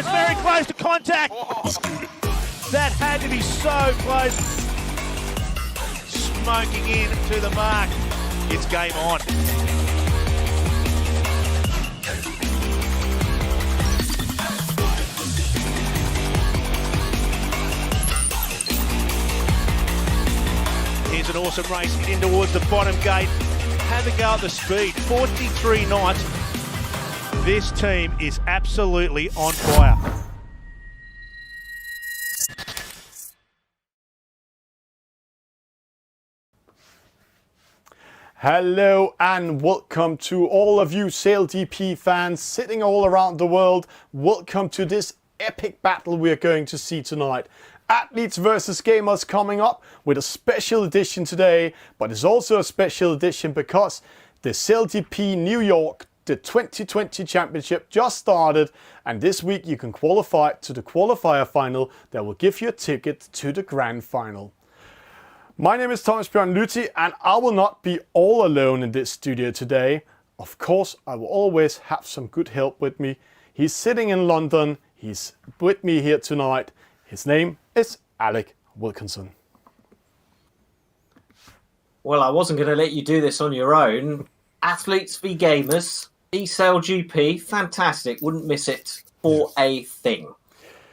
very close to contact. That had to be so close. Smoking in to the mark. It's game on. Here's an awesome race in towards the bottom gate. Had to go at the speed, 43 knots. This team is absolutely on fire. Hello and welcome to all of you SailGP fans sitting all around the world. Welcome to this epic battle we're going to see tonight. Athletes versus gamers coming up with a special edition today, but it's also a special edition because the SailGP New York, the 2020 championship just started, and this week you can qualify to the qualifier final that will give you a ticket to the grand final. My name is Thomas Bjørn Luthi, and I will not be all alone in this studio today. Of course, I will always have some good help with me. He's sitting in London. He's with me here tonight. His name is Alec Wilkinson. Well, I wasn't going to let you do this on your own. Athletes v Gamers, SailGP, fantastic. Wouldn't miss it for a thing.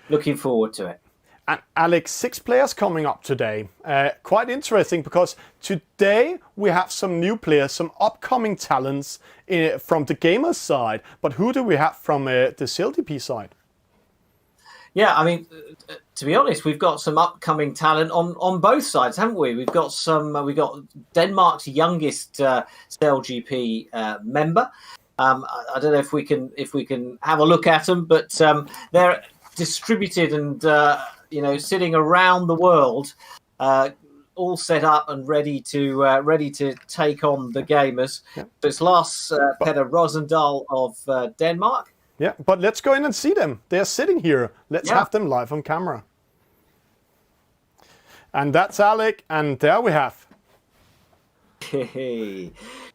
Looking forward to it. And Alex, 6 players coming up today. Quite interesting because today we have some new players, some upcoming talents from the gamers side. But who do we have from the SailGP side? Yeah, I mean, to be honest, we've got some upcoming talent on both sides, haven't we? We've got we've got Denmark's youngest SailGP member. I don't know if we can have a look at them, but they're distributed and sitting around the world, all set up and ready to take on the gamers. Yeah. So it's Lars Petter Rosendahl of Denmark. Yeah, but let's go in and see them. They're sitting here. Let's have them live on camera. And that's Alec, and there we have.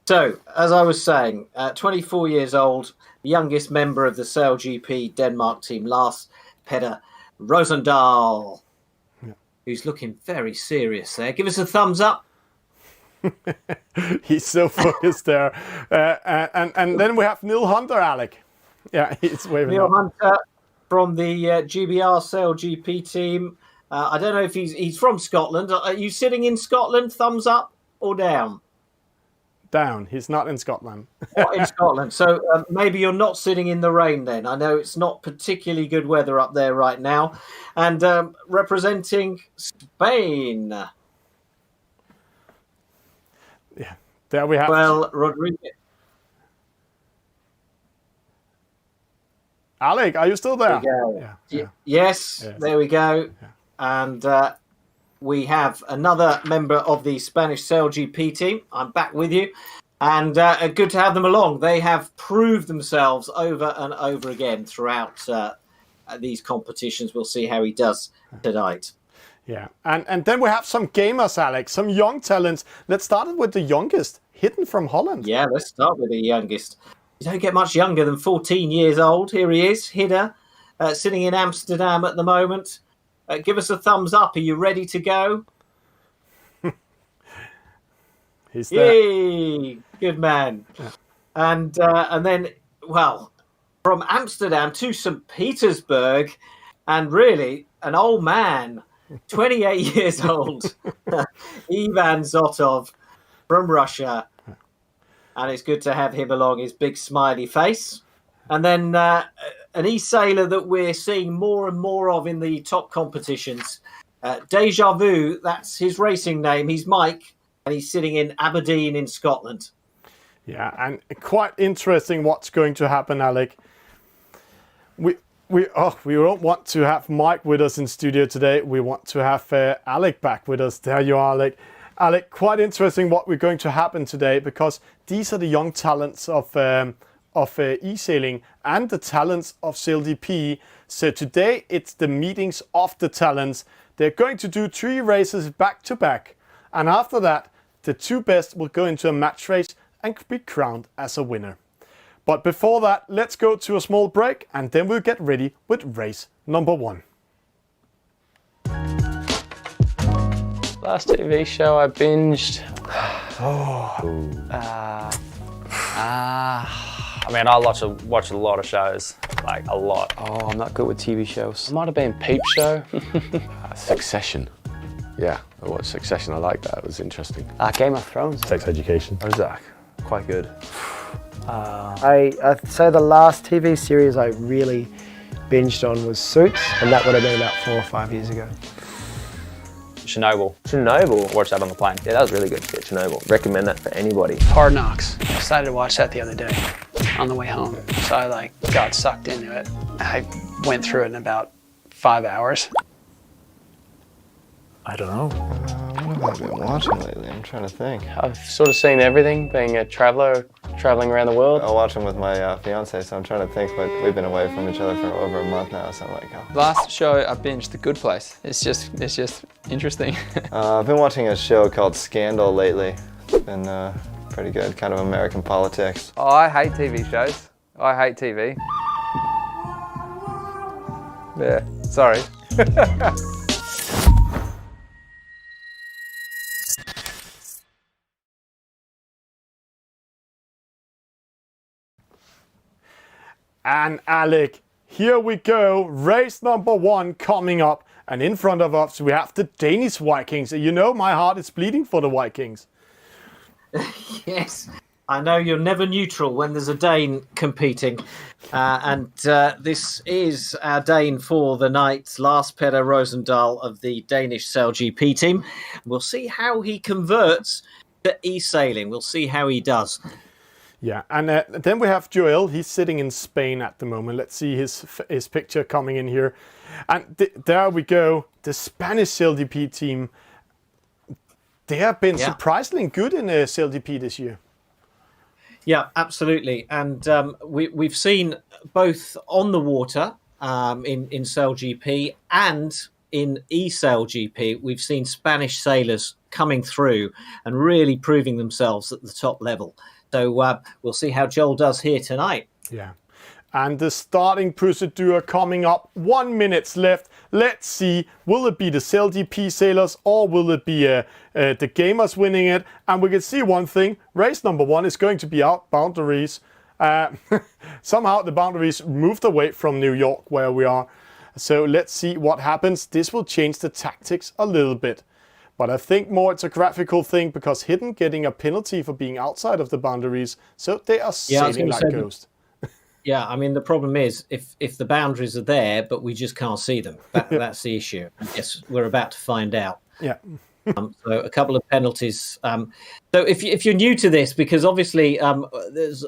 So, as I was saying, 24 years old, the youngest member of the SailGP Denmark team, Lars Petter Rosendahl, who's looking very serious there. Give us a thumbs up. He's so focused there. And then we have Neil Hunter, Alec. Yeah, he's waving. Neil Hunter from the GBR SailGP team. I don't know if he's from Scotland. Are you sitting in Scotland? Thumbs up or down? Down. He's not in Scotland. Not in Scotland. So maybe you're not sitting in the rain then. I know it's not particularly good weather up there right now. And representing Spain. Yeah, there we have. Well, Rodriguez. Alec, are you still there? Yeah. Yes, there we go. Yeah. And we have another member of the Spanish SailGP team. I'm back with you. And good to have them along. They have proved themselves over and over again throughout these competitions. We'll see how he does tonight. Yeah, and then we have some gamers, Alex, some young talents. Let's start with the youngest, Hidde from Holland. Yeah, let's start with the youngest. You don't get much younger than 14 years old. Here he is, Hidde, sitting in Amsterdam at the moment. Give us a thumbs up. Are you ready to go? He's there. Yay! Good man. Yeah. And then, well, from Amsterdam to St. Petersburg, and really an old man, 28 years old, Ivan Zotov from Russia. And it's good to have him along, his big smiley face. And then an e-sailer that we're seeing more and more of in the top competitions. Déjà, that's his racing name. He's Mike, and he's sitting in Aberdeen in Scotland. Yeah, and quite interesting what's going to happen, Alec. We don't want to have Mike with us in studio today. We want to have Alec back with us. There you are, Alec. Alec, quite interesting what we're going to happen today, because these are the young talents of Esailing and the talents of SailGP. So today it's the meetings of the talents. They're going to do 3 races back to back, and after that the 2 best will go into a match race and be crowned as a winner. But before that, let's go to a small break and then we'll get ready with race number 1. Last TV show I binged. I mean, I watch a lot of shows, like a lot. Oh, I'm not good with TV shows. It might have been Peep Show. Succession. Yeah, I watched Succession. I like that. It was interesting. Game of Thrones. Sex Education. Ozark. Quite good. I'd say the last TV series I really binged on was Suits, and that would have been about 4 or 5 years ago. Chernobyl. Chernobyl. Watched that on the plane. Yeah, that was really good. Yeah, Chernobyl. Recommend that for anybody. Hard Knocks. I decided to watch that the other day on the way home. So I got sucked into it. I went through it in about 5 hours. I don't know. What have I been watching lately? I'm trying to think. I've sort of seen everything, being a traveller, travelling around the world. I watch them with my fiance, so I'm trying to think. But we've been away from each other for over a month now, so I'm like, oh. Last show I binged, The Good Place. It's just interesting. I've been watching a show called Scandal lately. It's been pretty good, kind of American politics. Oh, I hate TV shows. I hate TV. Yeah, sorry. And Alec, here we go, race number 1 coming up, and in front of us we have the Danish Vikings. You know my heart is bleeding for the Vikings. Yes, I know you're never neutral when there's a Dane competing. And this is our Dane for the night, Lars Peder Rosendahl of the Danish SailGP team. We'll see how he converts to Esailing. We'll see how he does. Yeah, and then we have Joel. He's sitting in Spain at the moment. Let's see his picture coming in here. And there we go. The Spanish SailGP team. They have been surprisingly good in SailGP this year. Yeah, absolutely. And we've seen both on the water in SailGP and in eSailGP, we've seen Spanish sailors coming through and really proving themselves at the top level. So we'll see how Joel does here tonight. Yeah. And the starting procedure coming up. 1 minute left. Let's see, will it be the SailGP sailors or will it be the gamers winning it? And we can see one thing. Race number 1 is going to be out boundaries. Somehow the boundaries moved away from New York where we are. So let's see what happens. This will change the tactics a little bit. But I think more it's a graphical thing because Hidden getting a penalty for being outside of the boundaries. So they are sailing like ghosts. Yeah, I mean, the problem is if the boundaries are there, but we just can't see them. That's the issue. I guess we're about to find out. Yeah. So a couple of penalties. So if you're new to this, because obviously there's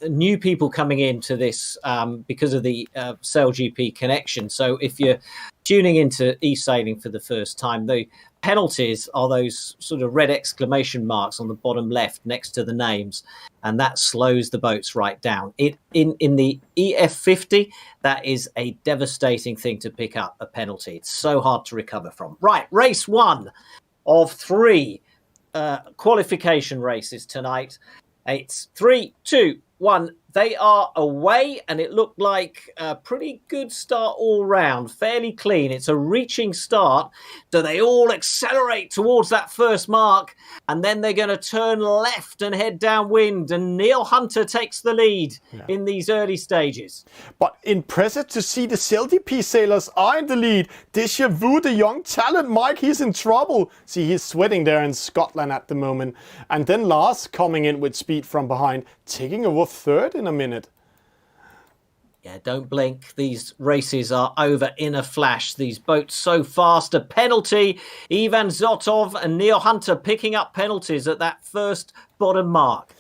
new people coming into this because of the SailGP connection. So if you're tuning into Esailing for the first time, the penalties are those sort of red exclamation marks on the bottom left next to the names, and that slows the boats right down. In the EF50, that is a devastating thing to pick up, a penalty. It's so hard to recover from. Right, race 1 of 3 qualification races tonight. It's 3, 2, 1. They are away, and it looked like a pretty good start all round, fairly clean. It's a reaching start, so they all accelerate towards that first mark, and then they're going to turn left and head downwind, and Neil Hunter takes the lead in these early stages. But impressive to see the SailGP sailors are in the lead. Déjà Vu, the young talent, Mike, he's in trouble. See, he's sweating there in Scotland at the moment. And then Lars coming in with speed from behind, taking over third in a minute. Yeah, don't blink. These races are over in a flash. These boats so fast. A penalty. Ivan Zotov and Neil Hunter picking up penalties at that first bottom mark.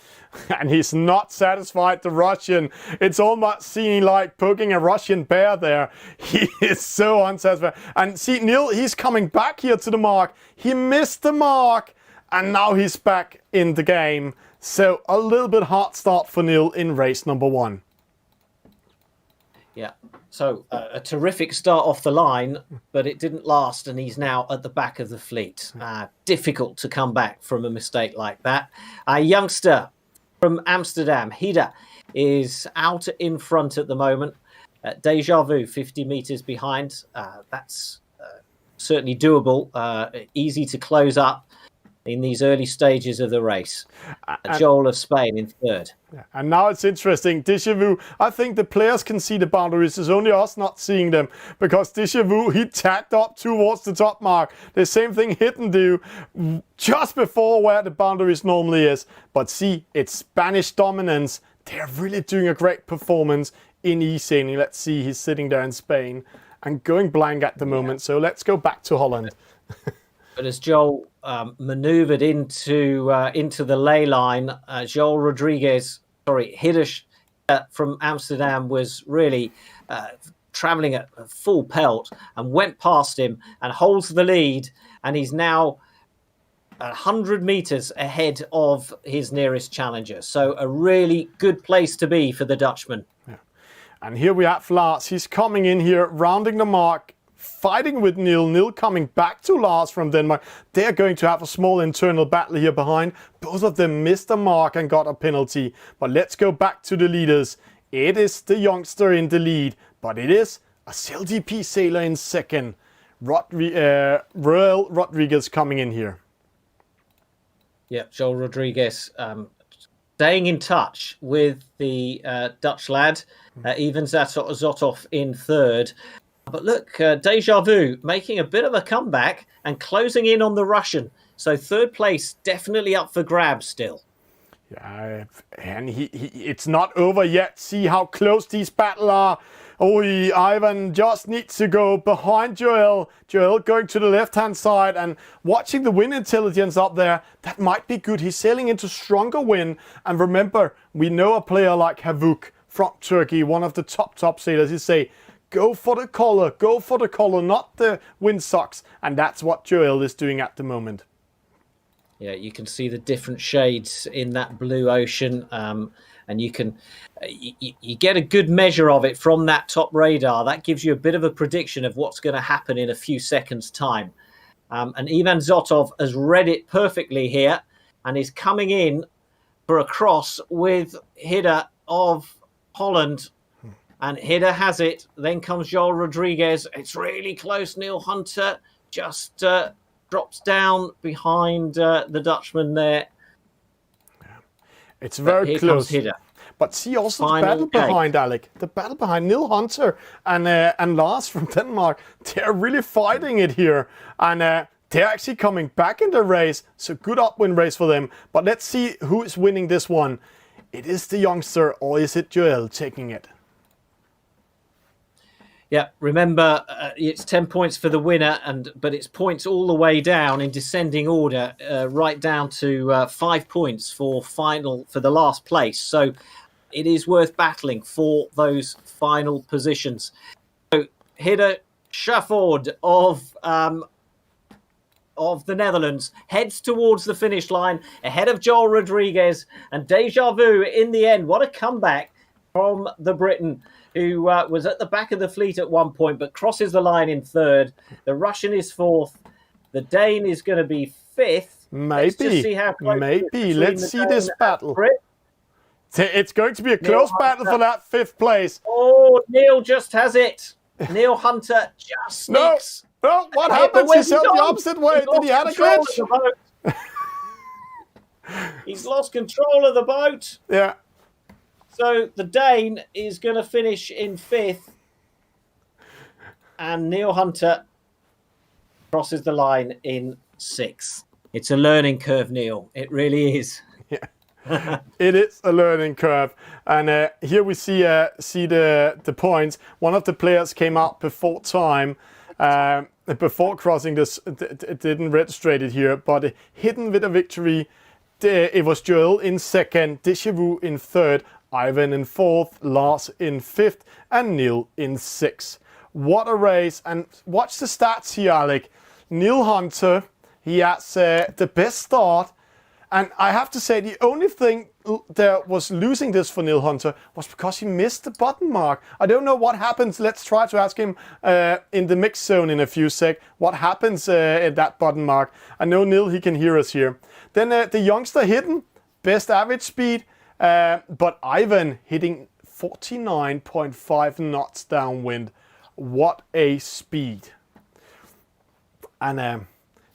And he's not satisfied, the Russian. It's almost seeming like poking a Russian bear there. He is so unsatisfied. And see, Neil, he's coming back here to the mark. He missed the mark. And now he's back in the game. So a little bit hard start for Neil in race number 1. Yeah, so a terrific start off the line, but it didn't last, and he's now at the back of the fleet. Difficult to come back from a mistake like that. A youngster from Amsterdam, Hidde is out in front at the moment. Déjà Vu, 50 meters behind. That's certainly doable. Easy to close up in these early stages of the race. Joel of Spain in third. And now it's interesting. Déjà Vu, I think the players can see the boundaries. It's only us not seeing them. Because Déjà Vu, he tacked up towards the top mark. The same thing Hidden do just before where the boundaries normally is. But see, it's Spanish dominance. They're really doing a great performance in Esailing. Let's see, he's sitting there in Spain and going blank at the moment. So let's go back to Holland. But as Joel manoeuvred into the ley line, Joel Rodriguez, Hidde from Amsterdam was really travelling at full pelt and went past him and holds the lead. And he's now 100 meters ahead of his nearest challenger. So a really good place to be for the Dutchman. Yeah. And here we have Lars. He's coming in here, rounding the mark, fighting with Neil. Neil coming back to Lars from Denmark. They're going to have a small internal battle here behind. Both of them missed the mark and got a penalty. But let's go back to the leaders. It is the youngster in the lead, but it is a SailGP sailor in second. Royal Rodriguez coming in here. Yeah, Joel Rodriguez staying in touch with the Dutch lad, even Zotov in third. But look, Déjà Vu making a bit of a comeback and closing in on the Russian. So third place definitely up for grabs still. Yeah, and it's not over yet. See how close these battles are. Oh, Ivan just needs to go behind Joel. Joel going to the left-hand side and watching the wind intelligence up there. That might be good. He's sailing into stronger wind. And remember, we know a player like Havuk from Turkey, one of the top sailors. He say, go for the collar, not the windsocks. And that's what Joel is doing at the moment. Yeah, you can see the different shades in that blue ocean, and you can you get a good measure of it from that top radar. That gives you a bit of a prediction of what's going to happen in a few seconds' time. And Ivan Zotov has read it perfectly here and is coming in for a cross with Hidde of Holland. And Hidde has it. Then comes Joel Rodriguez. It's really close. Neil Hunter just drops down behind the Dutchman there. It's very close. Hidde. But see also the battle behind Alec. The battle behind Neil Hunter and Lars from Denmark. They're really fighting it here. And they're actually coming back in the race. It's a good upwind race for them. But let's see who is winning this one. It is the youngster, or is it Joel taking it? Yeah, remember, it's 10 points for the winner, but it's points all the way down in descending order, right down to 5 points for the last place. So it is worth battling for those final positions. So Hidde Schraffordt of the Netherlands heads towards the finish line ahead of Joel Rodriguez and Déjà Vu in the end. What a comeback from the Briton, who was at the back of the fleet at one point, but crosses the line in third. The Russian is fourth. The Dane is going to be fifth. Maybe. Let's just see how close Let's see this battle. It's going to be a close battle for that fifth place. Oh, Neil just has it. Neil Hunter just sneaks. No, what happens? He sailed the opposite way. Did he have a glitch? He's lost control of the boat. Yeah. So the Dane is going to finish in fifth. And Neil Hunter crosses the line in sixth. It's a learning curve, Neil. It really is. Yeah. It is a learning curve. And here we see the points. One of the players came out before time. Before crossing this, it didn't register it here. But hidden with a victory. It was Joel in second. Déjà Vu in third. Ivan in fourth, Lars in fifth, and Neil in sixth. What a race. And watch the stats here, Alec. Neil Hunter, he has the best start. And I have to say, the only thing that was losing this for Neil Hunter was because he missed the button mark. I don't know what happens. Let's try to ask him in the mix zone in a few seconds. What happens at that button mark? I know Neil, he can hear us here. Then the youngster Hidden, best average speed. But Ivan hitting 49.5 knots downwind. What a speed. And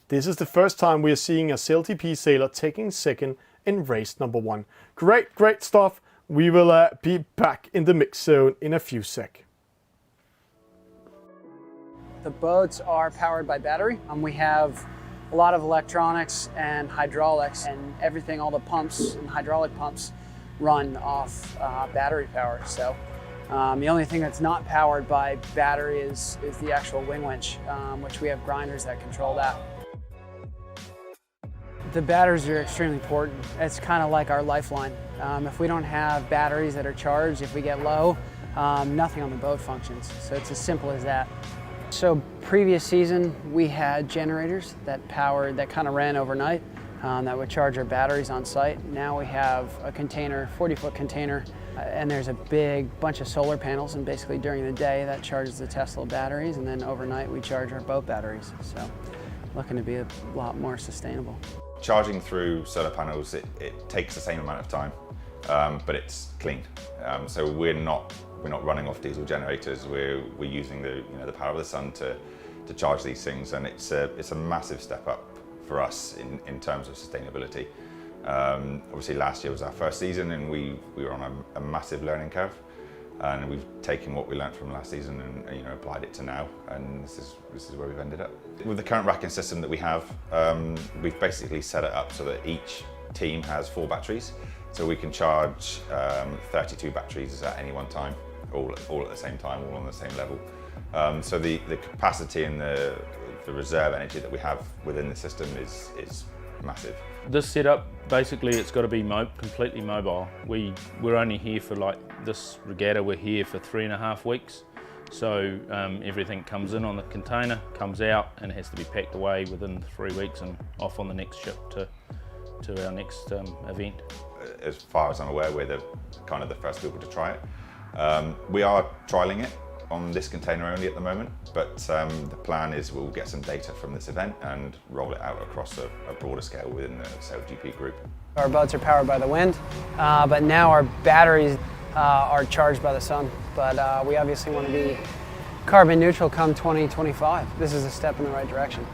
this is the first time we are seeing a SailGP sailor taking second in race number 1. Great stuff. We will be back in the mix zone in a few sec. The boats are powered by battery. We have a lot of electronics and hydraulics, and everything, all the pumps and hydraulic pumps run off battery power. So the only thing that's not powered by battery is the actual wing winch, which we have grinders that control that. The batteries are extremely important. It's kind of like our lifeline. If we don't have batteries that are charged, if we get low, nothing on the boat functions. So it's as simple as that. So previous season, we had generators that kind of ran overnight that would charge our batteries on site. Now we have a container, 40-foot container, and there's a big bunch of solar panels, and basically during the day that charges the Tesla batteries, and then overnight we charge our boat batteries. So looking to be a lot more sustainable. Charging through solar panels, it takes the same amount of time, but it's clean. So we're not running off diesel generators. We're using the power of the sun to charge these things, and it's a massive step up for us in terms of sustainability. Obviously, last year was our first season, and we were on a massive learning curve, and we've taken what we learned from last season and applied it to now, and this is where we've ended up. With the current racking system that we have, we've basically set it up so that each team has 4 batteries, so we can charge 32 batteries at any one time, all at the same time, all on the same level. So the capacity and the reserve energy that we have within the system is massive. This setup, basically it's got to be completely mobile. We're only here for, like this regatta, we're here for 3.5 weeks. So everything comes in on the container, comes out, and it has to be packed away within 3 weeks and off on the next ship to our next event. As far as I'm aware, we're the first people to try it. We are trialling it on this container only at the moment, but the plan is we'll get some data from this event and roll it out across a broader scale within the SailGP group. Our boats are powered by the wind, but now our batteries are charged by the sun. But we obviously want to be carbon neutral come 2025. This is a step in the right direction.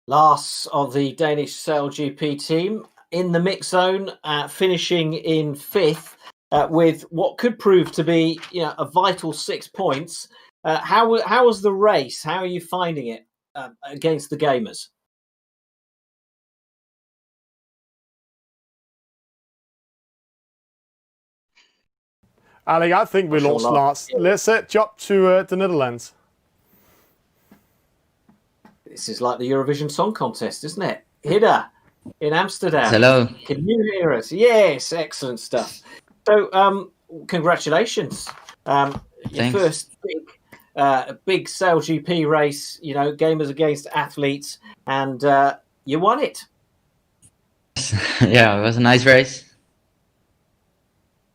Lars of the Danish SailGP team in the mix zone, finishing in 5th with what could prove to be a vital 6 points. How was the race? How are you finding it against the gamers? Ali, I think we lost Lars. Let's jump to the Netherlands. This is like the Eurovision Song Contest, isn't it? Hidde in Amsterdam. Hello. Can you hear us? Yes, excellent stuff. So, congratulations. Your first big SailGP race, gamers against athletes, and you won it. Yeah, it was a nice race.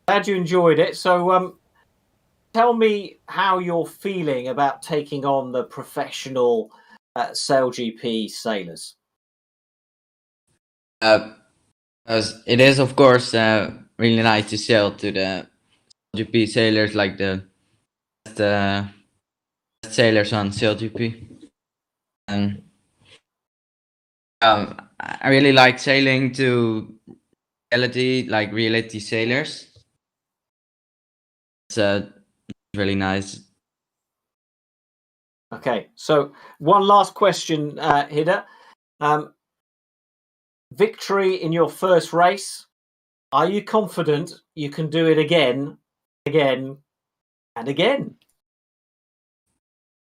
Glad you enjoyed it. So, tell me how you're feeling about taking on the professional SailGP sailors. It is, of course, really nice to sail to the SailGP sailors, like the best sailors on SailGP. And I really like sailing to reality sailors. It's really nice. Okay, so one last question, Hidde. Victory in your first race. Are you confident you can do it again, and again?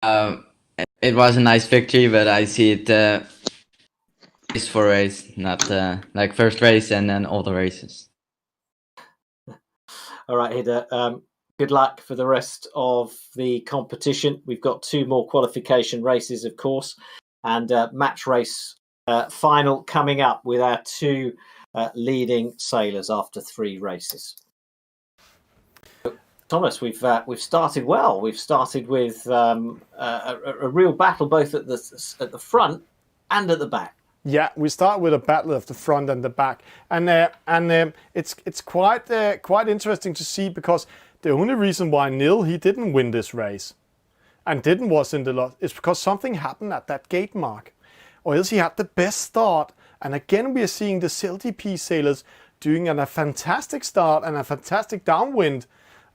It was a nice victory, but I see it race for race, not like first race and then all the races. All right, Hidde. Good luck for the rest of the competition. We've got 2 more qualification races, of course, and match race final coming up with our 2 leading sailors after 3 races. Thomas, we've started well. We've started with a real battle both at the front and at the back. Yeah, we start with a battle of the front and the back, and it's quite interesting to see, because the only reason why he didn't win this race and was in the lot is because something happened at that gate mark, or else he had the best start. And again, we are seeing the SailGP sailors doing a fantastic start and a fantastic downwind,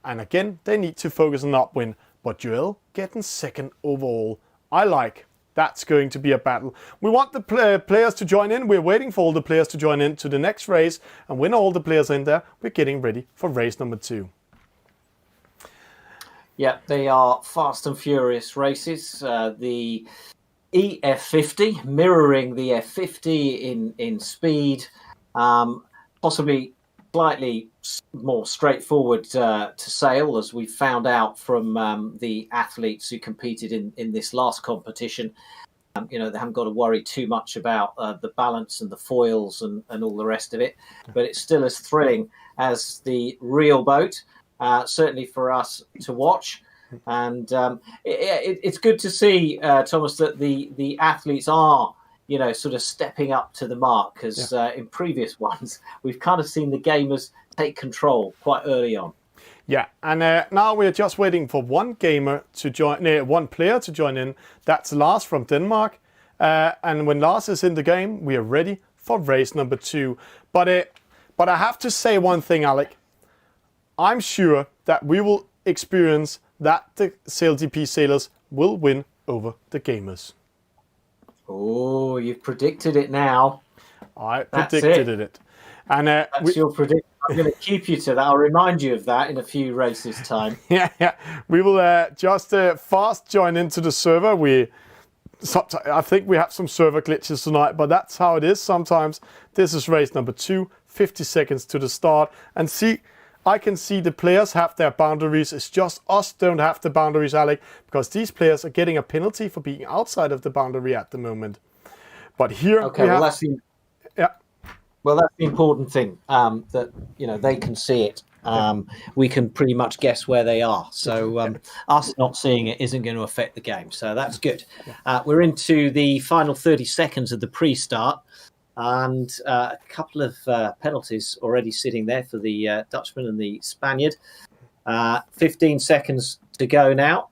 and again they need to focus on upwind. But Joel getting second overall, I like. That's going to be a battle. We want the players to join in. We're waiting for all the players to join in to the next race. And when all the players are in there, we're getting ready for race number 2. Yeah, they are fast and furious races. The EF50 mirroring the F50 in speed, possibly slightly more straightforward to sail, as we found out from the athletes who competed in this last competition. They haven't got to worry too much about the balance and the foils and all the rest of it, but it's still as thrilling as the real boat, certainly for us to watch. And it's good to see, Thomas, that the athletes are sort of stepping up to the mark, because in previous ones, we've kind of seen the gamers take control quite early on. Yeah, and now we're just waiting for one gamer to join, one player to join in. That's Lars from Denmark. And when Lars is in the game, we are ready for race number 2. But I have to say one thing, Alec. I'm sure that we will experience that the SailGP sailors will win over the gamers. Oh, you've predicted it now. I predicted it. And that's your prediction. I'm going to keep you to that. I'll remind you of that in a few races' time. Yeah. We will just fast join into the server. I think we have some server glitches tonight, but that's how it is sometimes. This is race number 2, 50 seconds to the start. And see, I can see the players have their boundaries. It's just us don't have the boundaries, Alec, because these players are getting a penalty for being outside of the boundary at the moment. But here okay, that's the important thing, that they can see it. We can pretty much guess where they are. So us not seeing it isn't going to affect the game. So that's good. We're into the final 30 seconds of the pre-start. And a couple of penalties already sitting there for the Dutchman and the Spaniard. 15 seconds to go now.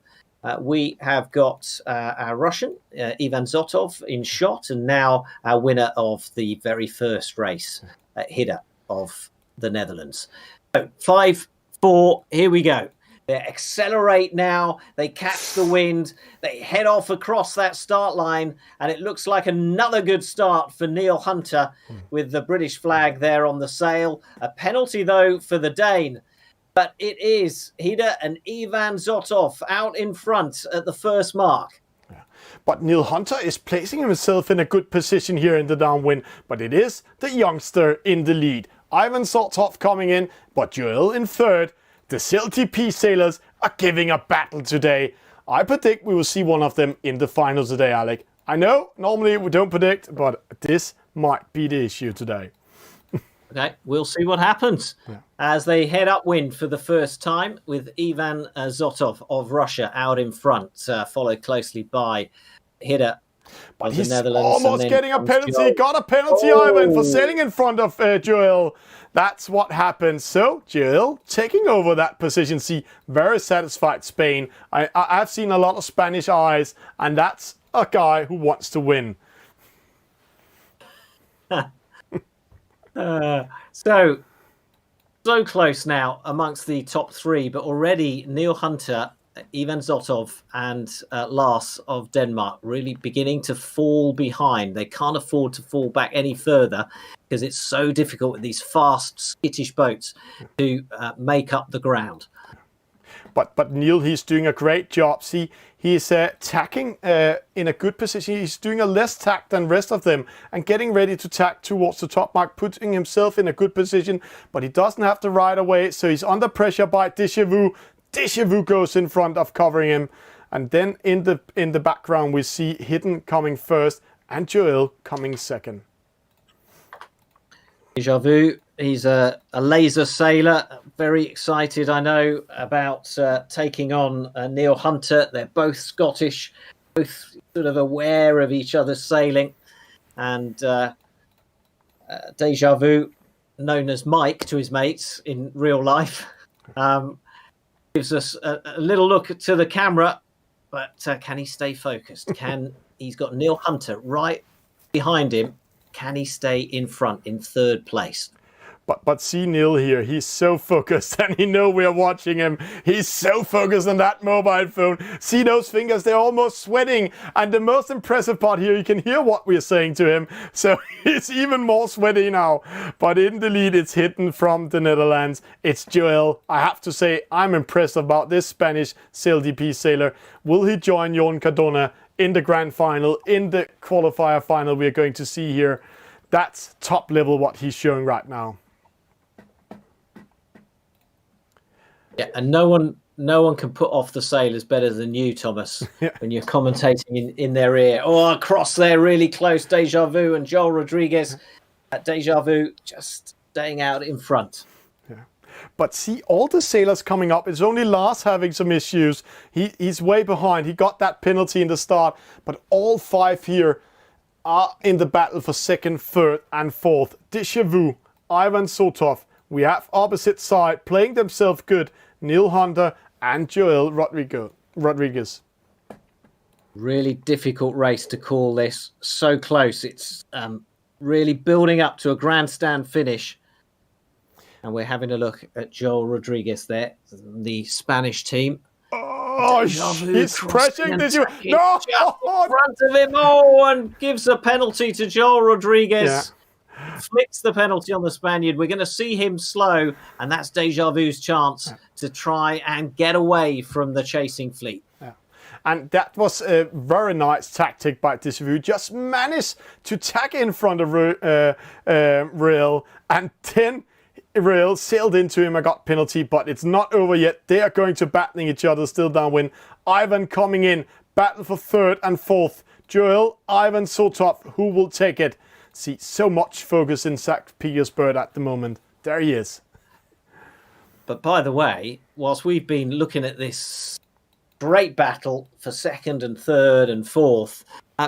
We have got our Russian, Ivan Zotov, in shot, and now our winner of the very first race, Hidde of the Netherlands. So 5, 4, here we go. They accelerate now, they catch the wind, they head off across that start line, and it looks like another good start for Neil Hunter with the British flag there on the sail. A penalty, though, for the Dane, but it is Hidde and Ivan Zotov out in front at the first mark. But Neil Hunter is placing himself in a good position here in the downwind, but it is the youngster in the lead. Ivan Zotov coming in, but Joel in third. The SailGP sailors are giving a battle today. I predict we will see one of them in the finals today, Alec. I know, normally we don't predict, but this might be the issue today. Okay, we'll see what happens as they head upwind for the first time, with Ivan Zotov of Russia out in front, followed closely by Hidde but of he's the Netherlands. almost getting a penalty. Got a penalty, Ivan, for sailing in front of Joel. That's what happened. So Joel taking over that position. See, very satisfied Spain. I've seen a lot of Spanish eyes, and that's a guy who wants to win. So close now amongst the top 3, but already Neil Hunter, Ivan Zotov and Lars of Denmark really beginning to fall behind. They can't afford to fall back any further because it's so difficult with these fast, skittish boats to make up the ground. But Neil, he's doing a great job. See, he's tacking in a good position. He's doing a less tack than rest of them and getting ready to tack towards the top mark, putting himself in a good position. But he doesn't have to ride away, so he's under pressure by Déjà. Déjà goes in front of covering him. And then in the background, we see Hidden coming first and Joel coming second. Déjà He's a laser sailor, very excited, I know, about taking on Neil Hunter. They're both Scottish, both sort of aware of each other's sailing. And Déjà Vu, known as Mike to his mates in real life, gives us a little look to the camera. But can he stay focused? He's got Neil Hunter right behind him. Can he stay in front in third place? But see Neil here, he's so focused and he knows we are watching him. He's so focused on that mobile phone. See those fingers, they're almost sweating. And the most impressive part here, you can hear what we're saying to him. So he's even more sweaty now. But in the lead, it's Hidde from the Netherlands. It's Joel. I have to say, I'm impressed about this Spanish SailGP sailor. Will he join Jon Cardona in the grand final, in the qualifier final we're going to see here? That's top level what he's showing right now. Yeah, and no one can put off the sailors better than you, Thomas, when you're commentating in their ear. Oh, across there, really close, Déjà Vu and Joel Rodriguez. Déjà Vu just staying out in front. Yeah, but see, all the sailors coming up, it's only Lars having some issues. He's way behind. He got that penalty in the start, but all 5 here are in the battle for second, third, and fourth. Déjà Vu, Ivan Zotov. We have opposite side playing themselves good. Neil Hunter and Joel Rodriguez. Really difficult race to call this. So close. It's really building up to a grandstand finish. And we're having a look at Joel Rodriguez there, the Spanish team. Oh, he's pressing. Did you? No! In front of him. Oh, and gives a penalty to Joel Rodriguez. Yeah. Flicks the penalty on the Spaniard. We're going to see him slow, and that's Déjà Vu's chance to try and get away from the chasing fleet. Yeah. And that was a very nice tactic by Déjà Vu. Just managed to tack in front of Rail, and 10 Rail sailed into him and got penalty, but it's not over yet. They are going to battling each other still downwind. Ivan coming in, battle for third and fourth. Joel, Ivan, Zotov, who will take it? See, so much focus in St. Petersburg at the moment. There he is. But by the way, whilst we've been looking at this great battle for second and third and fourth,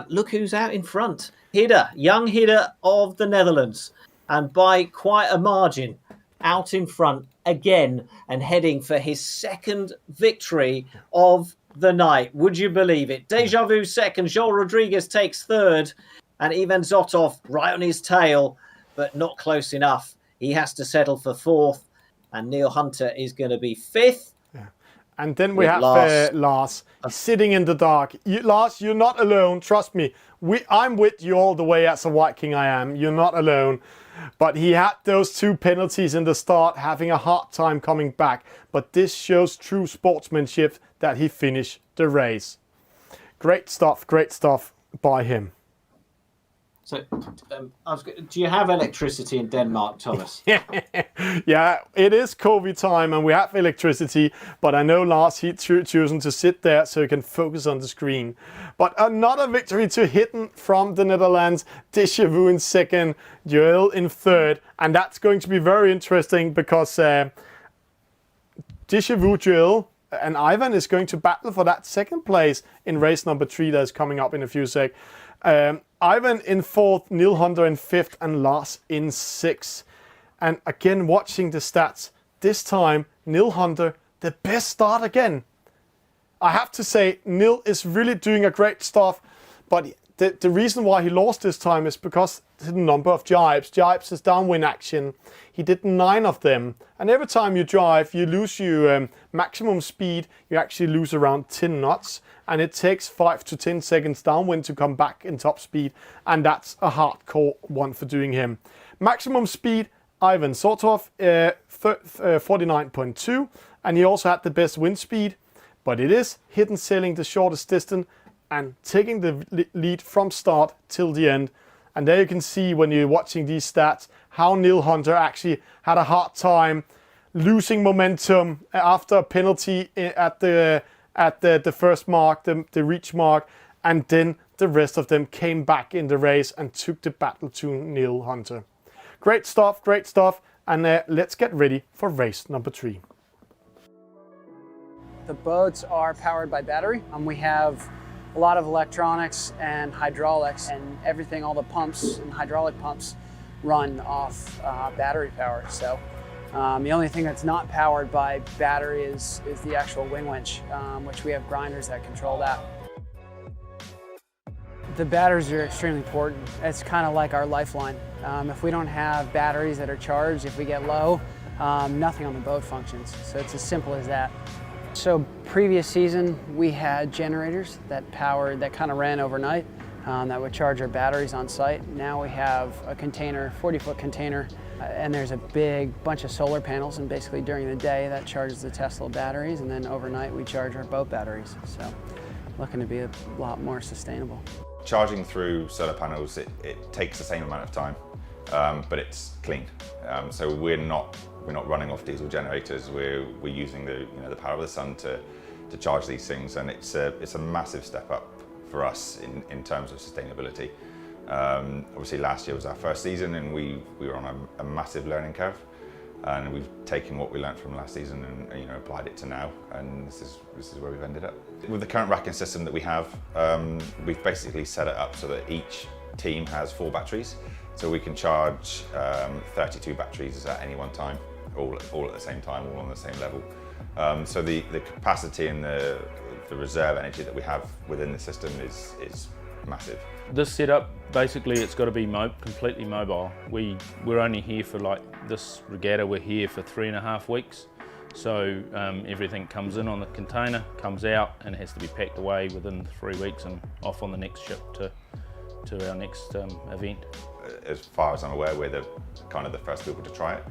look who's out in front. Hidde, young Hidde of the Netherlands. And by quite a margin, out in front again and heading for his second victory of the night. Would you believe it? Déjà Vu second, Joel Rodriguez takes third. And Ivan Zotov right on his tail, but not close enough. He has to settle for fourth, and Neil Hunter is going to be fifth. Yeah. And then we have Lars sitting in the dark. Lars, you're not alone. Trust me. I'm with you all the way as a Viking I am. You're not alone. But he had those 2 penalties in the start, having a hard time coming back. But this shows true sportsmanship that he finished the race. Great stuff by him. So, do you have electricity in Denmark, Thomas? Yeah, it is COVID time and we have electricity, but I know Lars, he's chosen to sit there so he can focus on the screen. But another victory to Hidde from the Netherlands, Déjà Vu in second, Joel in third, and that's going to be very interesting because Déjà Vu, Joel, and Ivan is going to battle for that second place in race number 3 that's coming up in a few seconds. Ivan in fourth, Neil Hunter in fifth, and Lars in sixth. And again, watching the stats, this time Neil Hunter, the best start again. I have to say, Neil is really doing a great stuff, but the reason why he lost this time is because the number of jibes. Jibes is downwind action. He did 9 of them. And every time you drive, you lose your maximum speed. You actually lose around 10 knots. And it takes 5 to 10 seconds downwind to come back in top speed. And that's a hardcore one for doing him. Maximum speed, Ivan Zotov, 49.2. And he also had the best wind speed. But it is Hidde sailing the shortest distance and taking the lead from start till the end. And there you can see when you're watching these stats how Neil Hunter actually had a hard time losing momentum after a penalty at the first mark, the reach mark, and then the rest of them came back in the race and took the battle to Neil Hunter. Great stuff, and let's get ready for race number 3. The boats are powered by battery. We have a lot of electronics and hydraulics, and everything, all the pumps and hydraulic pumps run off battery power. So the only thing that's not powered by battery is the actual wing winch, which we have grinders that control that. The batteries are extremely important. It's kind of like our lifeline. If we don't have batteries that are charged, if we get low, nothing on the boat functions. So it's as simple as that. So previous season, we had generators that kind of ran overnight, that would charge our batteries on site. Now we have a container, 40-foot container, and there's a big bunch of solar panels, and basically during the day that charges the Tesla batteries, and then overnight we charge our boat batteries. So looking to be a lot more sustainable. Charging through solar panels, it takes the same amount of time, but it's clean. So we're not running off diesel generators. We're using the power of the sun to charge these things, and it's a massive step up for us in terms of sustainability. Obviously, last year was our first season, and we were on a massive learning curve, and we've taken what we learned from last season and applied it to now, and this is where we've ended up. With the current racking system that we have, we've basically set it up so that each team has 4 batteries, so we can charge 32 batteries at any one time, all at the same time, all on the same level. So the capacity and the reserve energy that we have within the system is massive. This setup, basically it's got to be completely mobile. We're only here for like this regatta, we're here for 3.5 weeks. So everything comes in on the container, comes out, and has to be packed away within 3 weeks and off on the next ship to our next event. As far as I'm aware, we're the first people to try it.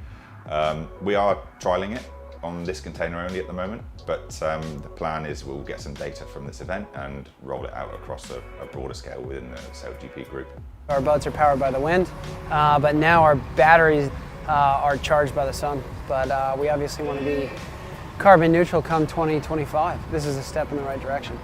We are trialling it on this container only at the moment, but the plan is we'll get some data from this event and roll it out across a broader scale within the SailGP group. Our boats are powered by the wind, but now our batteries are charged by the sun. But we obviously want to be carbon neutral come 2025. This is a step in the right direction.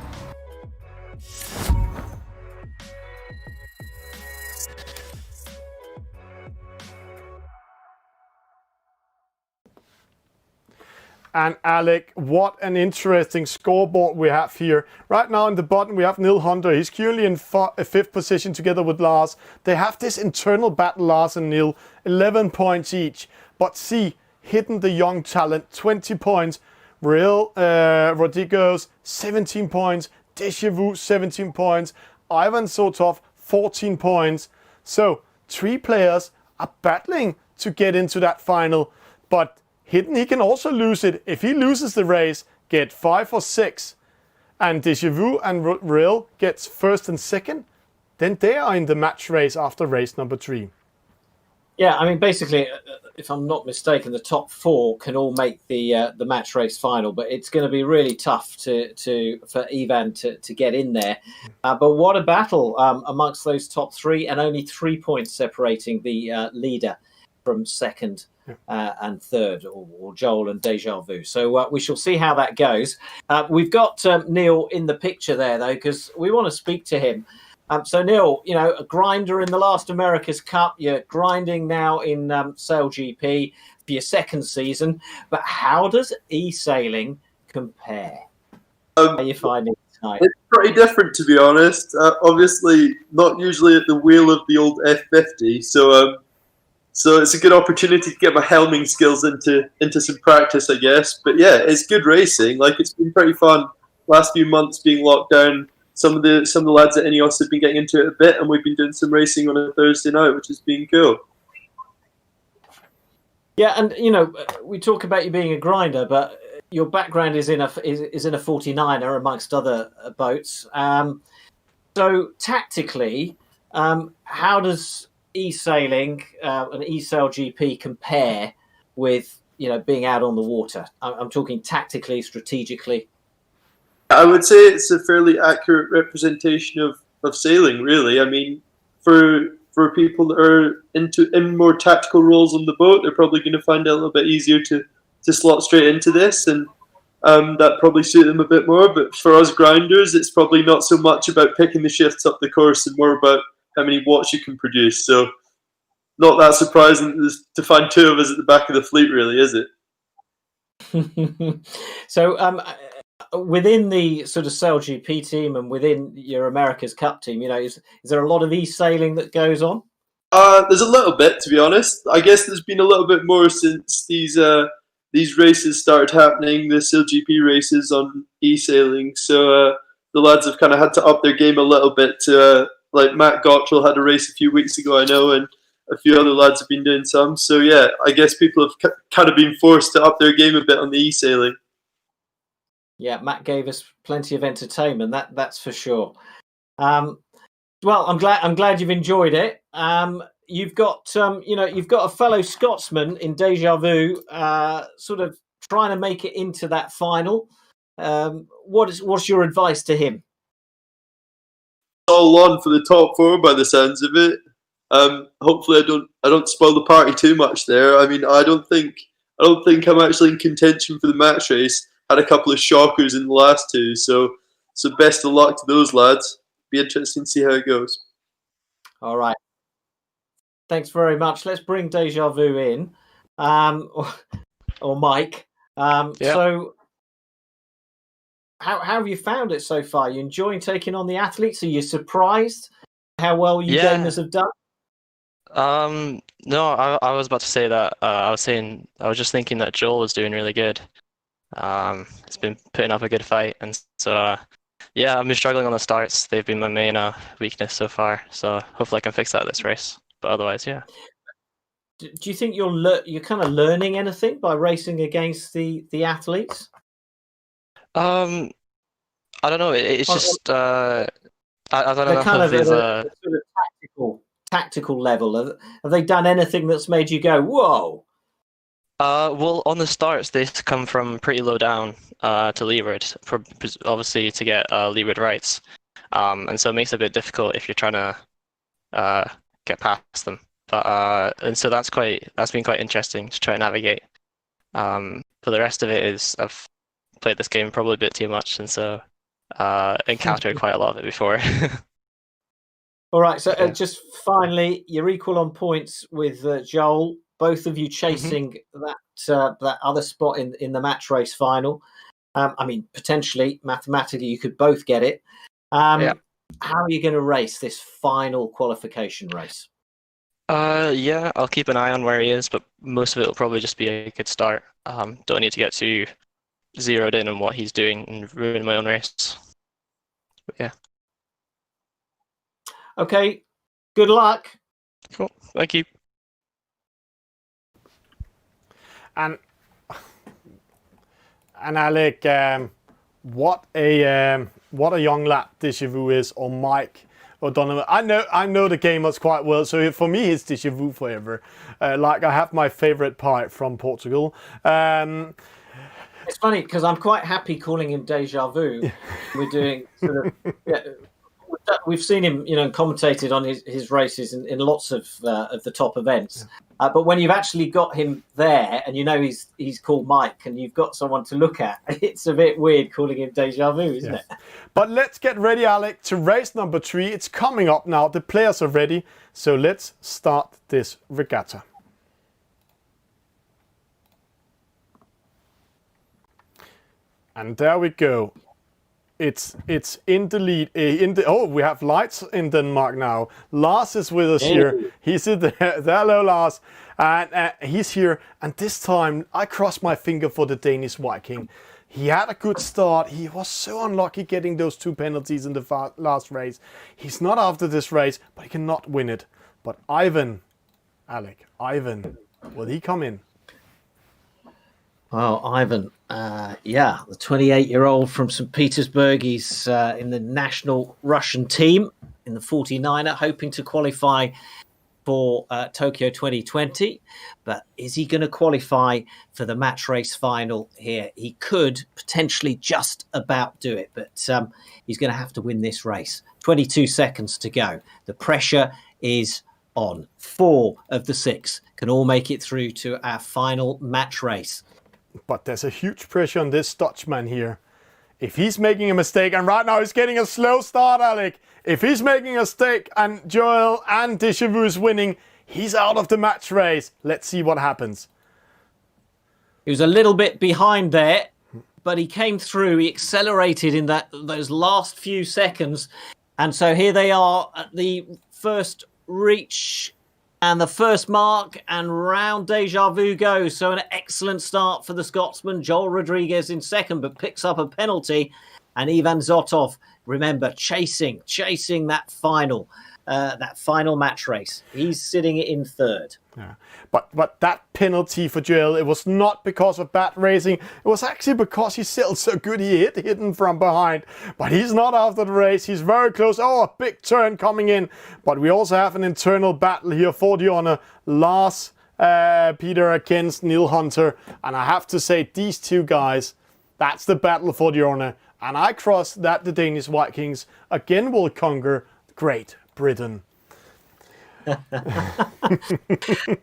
And Alec, what an interesting scoreboard we have here. Right now in the bottom we have Neil Hunter. He's currently in 5th position together with Lars. They have this internal battle, Lars and Neil, 11 points each. But see, Hidden the young talent, 20 points. Real Rodriguez, 17 points. Déjà, 17 points. Ivan Zotov, 14 points. So 3 players are battling to get into that final. But Hidden, he can also lose it. If he loses the race, get 5 or 6. And Déjà and Real gets 1st and 2nd. Then they are in the match race after race number 3. Yeah, I mean, basically, if I'm not mistaken, the top 4 can all make the match race final, but it's going to be really tough for Ivan to get in there. But what a battle amongst those top 3, and only 3 points separating the leader from 2nd and 3rd, or Joel and Déjà. So we shall see how that goes. We've got Neil in the picture there, though, because we want to speak to him. So Neil, a grinder in the last America's Cup. You're grinding now in SailGP for your 2nd season. But how does Esailing compare? How are you finding it tonight? It's pretty different, to be honest. Obviously, not usually at the wheel of the old F50. So it's a good opportunity to get my helming skills into some practice, I guess. But yeah, it's good racing. Like, it's been pretty fun last few months being locked down. Some of the lads at Ineos have been getting into it a bit, and we've been doing some racing on a Thursday night, which has been cool. Yeah, and we talk about you being a grinder, but your background is in a 49er amongst other boats. So tactically, how does Esailing and SailGP compare with being out on the water? I'm talking tactically, strategically. I would say it's a fairly accurate representation of sailing, really. I mean, for people that are in more tactical roles on the boat, they're probably going to find it a little bit easier to slot straight into this, and that probably suit them a bit more. But for us grinders, it's probably not so much about picking the shifts up the course and more about how many watts you can produce. So not that surprising to find two of us at the back of the fleet, really, is it? So, within the sort of SailGP team and within your America's Cup team, is there a lot of e-sailing that goes on? There's a little bit, to be honest. I guess there's been a little bit more since these races started happening, the SailGP races on e-sailing. So the lads have kind of had to up their game a little bit. Like Matt Gottrell had a race a few weeks ago, I know, and a few other lads have been doing some. So yeah, I guess people have kind of been forced to up their game a bit on the e-sailing. Yeah, Matt gave us plenty of entertainment. That's for sure. Well, I'm glad you've enjoyed it. You've got you've got a fellow Scotsman in Déjà Vu, sort of trying to make it into that final. What's your advice to him? All on for the top four by the sounds of it. Hopefully I don't spoil the party too much there. I mean, I don't think I'm actually in contention for the match race. Had a couple of shockers in the last two, so best of luck to those lads. Be interesting to see how it goes. All right. Thanks very much. Let's bring Déjà Vu in, or Mike. So, how have you found it so far? You enjoying taking on the athletes? Are you surprised how well you gamers have done? No, I was about to say that. I was just thinking that Joel was doing really good. He's been putting up a good fight, and so yeah, I've been struggling on the starts. They've been my main weakness so far. So hopefully I can fix that this race. But otherwise, yeah. Do you think you're kind of learning anything by racing against the athletes? I don't know. It's just I don't know kind if of there's at a sort of tactical level. Have they done anything that's made you go, whoa? Well, on the starts, they come from pretty low down to leeward, obviously to get leeward rights, and so it makes it a bit difficult if you're trying to get past them. But and so that's been quite interesting to try and navigate. But the rest of it is I've played this game probably a bit too much, and so encountered quite a lot of it before. All right, so just finally, you're equal on points with Joel. Both of you chasing that other spot in the match race final. I mean, potentially, mathematically, you could both get it. How are you going to race this final qualification race? Yeah, I'll keep an eye on where he is, but most of it will probably just be a good start. Don't need to get too zeroed in on what he's doing and ruin my own race. But yeah. Okay, good luck. Cool, thank you. And Alec, what a young lad Déjà Vu is, or Mike, or Donovan. I know the gamers quite well, so for me it's Déjà Vu forever. Like I have my favorite part from Portugal. It's funny because I'm quite happy calling him Déjà Vu. We're doing sort of. We've seen him, commentated on his races in lots of the top events. But when you've actually got him there, and he's called Mike, and you've got someone to look at, it's a bit weird calling him Déjà Vu, isn't it? But let's get ready, Alec, to race number 3. It's coming up now. The players are ready, so let's start this regatta. And there we go. It's in the lead. We have lights in Denmark now. Lars is with us here. He's in there. Hello, Lars. And he's here. And this time, I crossed my finger for the Danish Viking. He had a good start. He was so unlucky getting those 2 penalties in the last race. He's not after this race, but he cannot win it. But Ivan, will he come in? Well, Ivan, the 28-year-old from St. Petersburg. He's in the national Russian team in the 49er, hoping to qualify for Tokyo 2020. But is he going to qualify for the match race final here? He could potentially just about do it, but he's going to have to win this race. 22 seconds to go. The pressure is on. 4 of the 6 can all make it through to our final match race. But there's a huge pressure on this Dutchman here. If he's making a mistake, and right now he's getting a slow start, Alec. If he's making a mistake and Joel and Déjà Vu is winning, He's out of the match race. Let's see what happens. He was a little bit behind there, but he came through. He accelerated in those last few seconds. And so here they are at the first reach and the first mark, and round Déjà Vu goes. So an excellent start for the Scotsman. Joel Rodriguez in second, but picks up a penalty. And Ivan Zotov, remember, chasing that final match race. He's sitting in third. Yeah. But that penalty for Joel, it was not because of bad racing. It was actually because he sailed so good he hit Hidden from behind. But he's not after the race. He's very close. Oh, a big turn coming in. But we also have an internal battle here for the honor. Lars Peter against Neil Hunter. And I have to say, these two guys, that's the battle for the honor. And I trust that the Danish Vikings again will conquer Great Britain.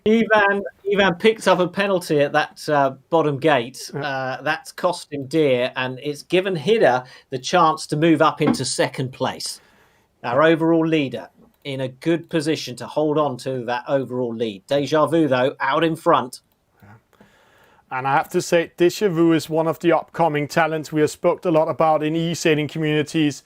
Ivan picked up a penalty at that bottom gate. That's cost him dear, and it's given Hidde the chance to move up into second place. Our overall leader in a good position to hold on to that overall lead. Déjà Vu, though, out in front. And I have to say, Déjà Vu is one of the upcoming talents we have spoke a lot about in e-sailing communities.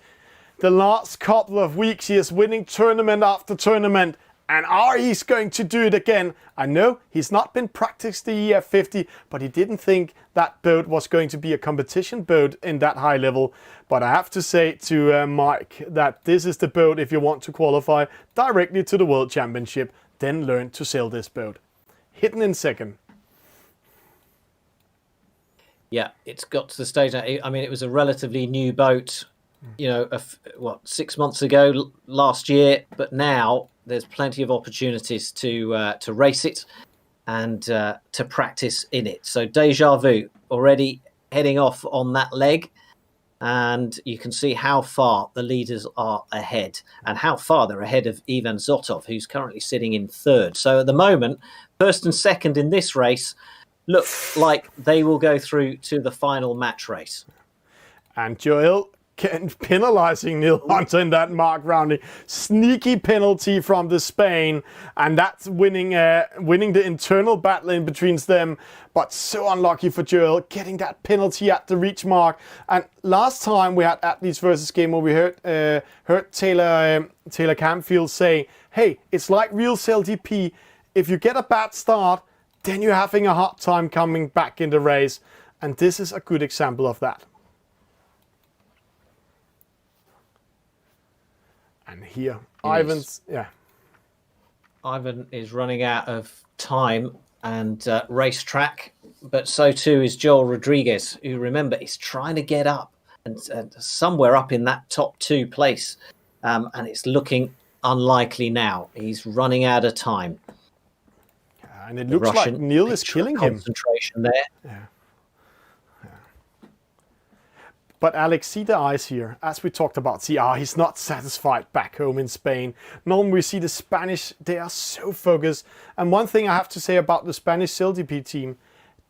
The last couple of weeks, he is winning tournament after tournament. And are he going to do it again? I know he's not been practiced the EF50, but he didn't think that boat was going to be a competition boat in that high level. But I have to say to Mike that this is the boat if you want to qualify directly to the World Championship, then learn to sail this boat. Hidden in second. Yeah, it's got to the stage now. I mean, it was a relatively new boat, 6 months ago, last year, but now there's plenty of opportunities to race it and to practice in it. So Déjà Vu already heading off on that leg, and you can see how far the leaders are ahead and how far they're ahead of Ivan Zotov, who's currently sitting in third. So at the moment, first and second in this race look like they will go through to the final match race. And Joel penalizing Neil Hunter in that mark rounding. Sneaky penalty from the Spain, and that's winning the internal battle in between them. But so unlucky for Joel, getting that penalty at the reach mark. And last time we had Athletes versus Game where we heard Taylor Campfield say, hey, it's like real SailGP. If you get a bad start, then you're having a hard time coming back in the race. And this is a good example of that. And here, Ivan is running out of time and racetrack, but so too is Joel Rodriguez, who, remember, is trying to get up and somewhere up in that top 2 place. And it's looking unlikely now. He's running out of time. And it looks like Neil is killing him. Concentration there. Yeah. But Alex, see the eyes here. As we talked about, he's not satisfied back home in Spain. Normally we see the Spanish, they are so focused. And one thing I have to say about the Spanish SailGP team,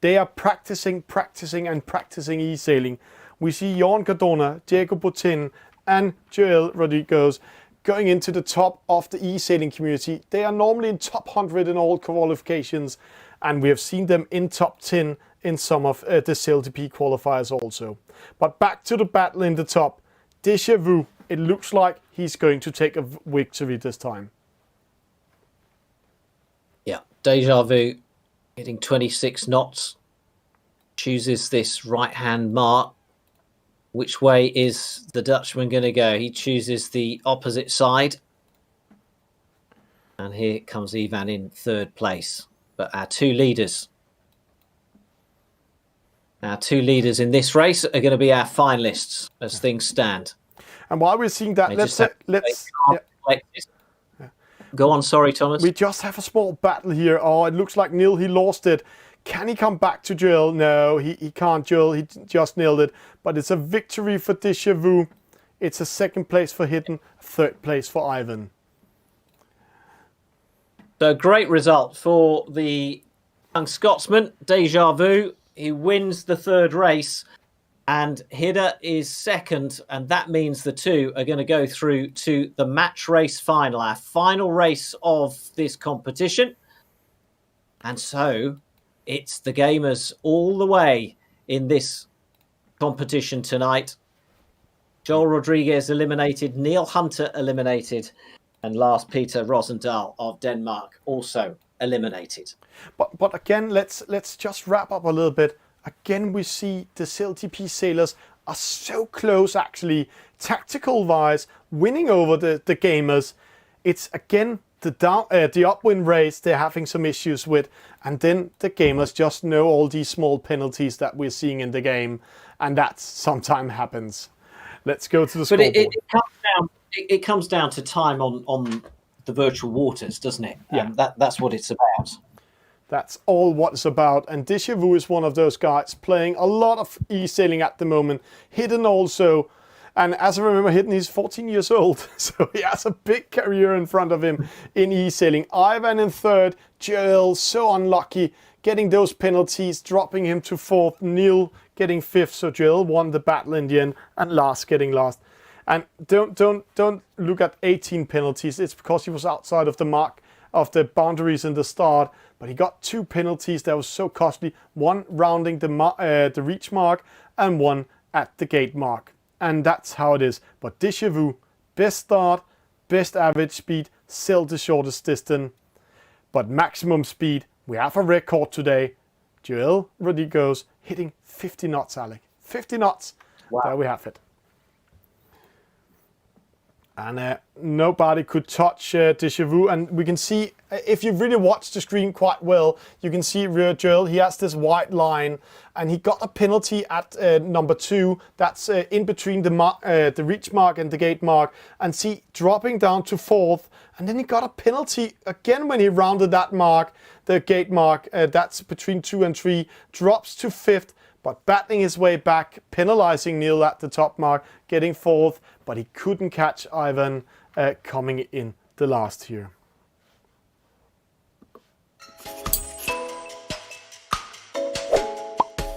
they are practicing e-sailing. We see Jorn Cardona, Diego Botin, and Joel Rodriguez going into the top of the e-sailing community. They are normally in top 100 in all qualifications, and we have seen them in top 10 in some of the SailGP qualifiers also. But back to the battle in the top. Déjà Vu, it looks like he's going to take a victory this time. Yeah, Déjà Vu hitting 26 knots. Chooses this right-hand mark. Which way is the Dutchman going to go? He chooses the opposite side. And here comes Ivan in third place. But our two leaders in this race are going to be our finalists as things stand. And while we're seeing that, let's go on. Sorry, Thomas. We just have a small battle here. Oh, it looks like Neil, he lost it. Can he come back to Joel? No, he can't, Joel. He just nailed it. But it's a victory for Déjà Vu. It's a second place for Hidden, third place for Ivan. So great result for the young Scotsman, Déjà Vu. He wins the third race. And Hidde is second, and that means the two are going to go through to the match race final, our final race of this competition. And so it's the gamers all the way in this competition tonight. Joel Rodriguez eliminated, Neil Hunter eliminated, and Lars Peter Rosendal of Denmark also eliminated. But again, let's just wrap up a little bit. Again, we see the SailGP sailors are so close, actually, tactical-wise, winning over the gamers. It's, again, the upwind race they're having some issues with, and then the gamers just know all these small penalties that we're seeing in the game, and that sometimes happens. Let's go to the scoreboard. But it comes down to time on the virtual waters, doesn't it? Yeah. That's what it's about. That's all what it's about. And Déjà is one of those guys playing a lot of e-sailing at the moment. Hidden also. And as I remember, Hidden, he's 14 years old. So he has a big career in front of him in e-sailing. Ivan in third. Joel, so unlucky, getting those penalties, dropping him to fourth. Neil getting fifth. So Joel won the battle in the end. And Lars getting last. And don't look at 18 penalties. It's because he was outside of the mark of the boundaries in the start. But he got 2 penalties that was so costly. One rounding the reach mark and one at the gate mark. And that's how it is. But Déjà, best start, best average speed, sailed the shortest distance. But maximum speed, we have a record today. Joel Rodriguez hitting 50 knots, Alec. 50 knots. Wow. There we have it. And nobody could touch Déjà. And we can see, if you really watch the screen quite well, you can see Joel, he has this white line. And he got a penalty at number 2. That's in between the reach mark and the gate mark. And see, dropping down to 4th. And then he got a penalty again when he rounded that mark, the gate mark. That's between 2 and 3. Drops to 5th. But battling his way back, penalizing Neil at the top mark, getting 4th, but he couldn't catch Ivan coming in the last here.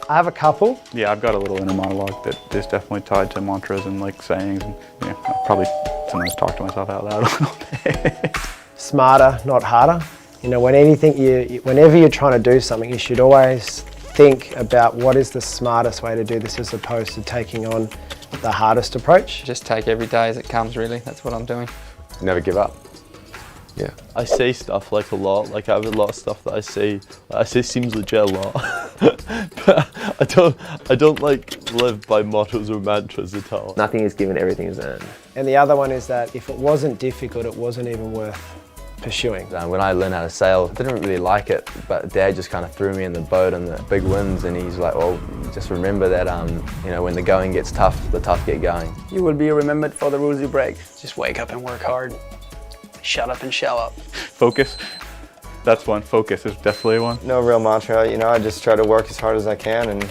I have a couple. Yeah, I've got a little inner monologue that is definitely tied to mantras and like sayings, and I probably sometimes talk to myself out loud a little bit. Smarter, not harder. You know, whenever you're trying to do something, you should always think about what is the smartest way to do this as opposed to taking on the hardest approach. Just take every day as it comes, really. That's what I'm doing. Never give up. Yeah. I say stuff like a lot, like I have a lot of stuff that I say seems legit a lot. But I don't like live by mottos or mantras at all. Nothing is given, everything is earned. And the other one is that if it wasn't difficult, it wasn't even worth pursuing. When I learned how to sail, I didn't really like it, but Dad just kind of threw me in the boat on the big winds, and he's like, well, just remember that, when the going gets tough, the tough get going. You will be remembered for the rules you break. Just wake up and work hard. Shut up and shell up. Focus. That's one. Focus is definitely one. No real mantra, I just try to work as hard as I can and,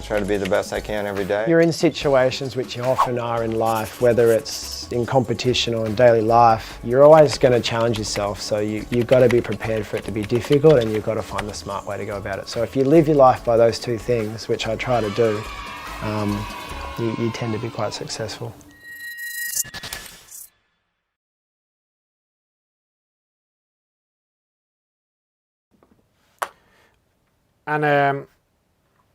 try to be the best I can every day. You're in situations which you often are in life, whether it's in competition or in daily life, you're always going to challenge yourself. So you've got to be prepared for it to be difficult, and you've got to find the smart way to go about it. So if you live your life by those 2 things, which I try to do, you tend to be quite successful. And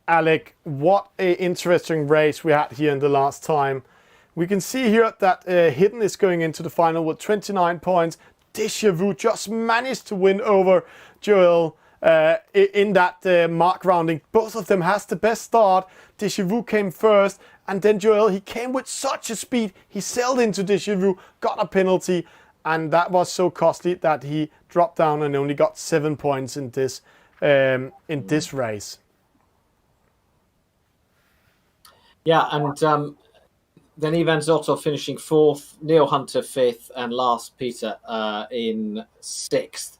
Alec, what an interesting race we had here in the last time. We can see here that Hidden is going into the final with 29 points. Déjà just managed to win over Joel in that mark rounding. Both of them has the best start. Déjà came first, and then Joel, he came with such a speed. He sailed into Déjà, got a penalty, and that was so costly that he dropped down and only got 7 points in this race. Yeah, and then Ivan Zotov finishing 4th, Neil Hunter 5th, and Lars Peter in 6th.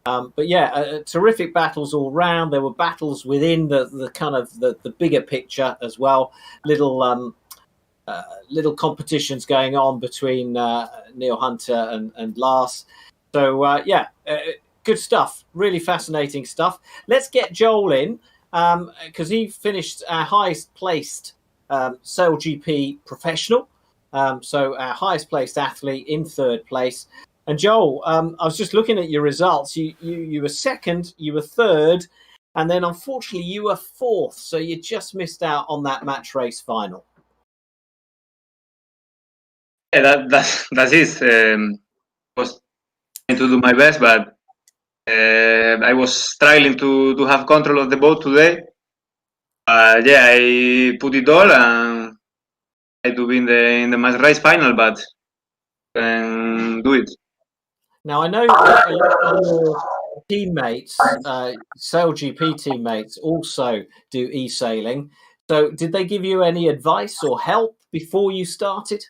But yeah, terrific battles all round. There were battles within the kind of the bigger picture as well. Little competitions going on between Neil Hunter and Lars. So good stuff. Really fascinating stuff. Let's get Joel in because he finished our highest placed SailGP professional, so our highest placed athlete in third place. And Joel, I was just looking at your results. You were second, you were third, and then unfortunately you were fourth. So you just missed out on that match race final. Yeah, that's it. Was trying to do my best, but I was struggling to have control of the boat today. Yeah, I put it all and I to be in the match race final, but do it. Now I know a lot of your teammates, SailGP teammates, also do e-sailing. So did they give you any advice or help before you started?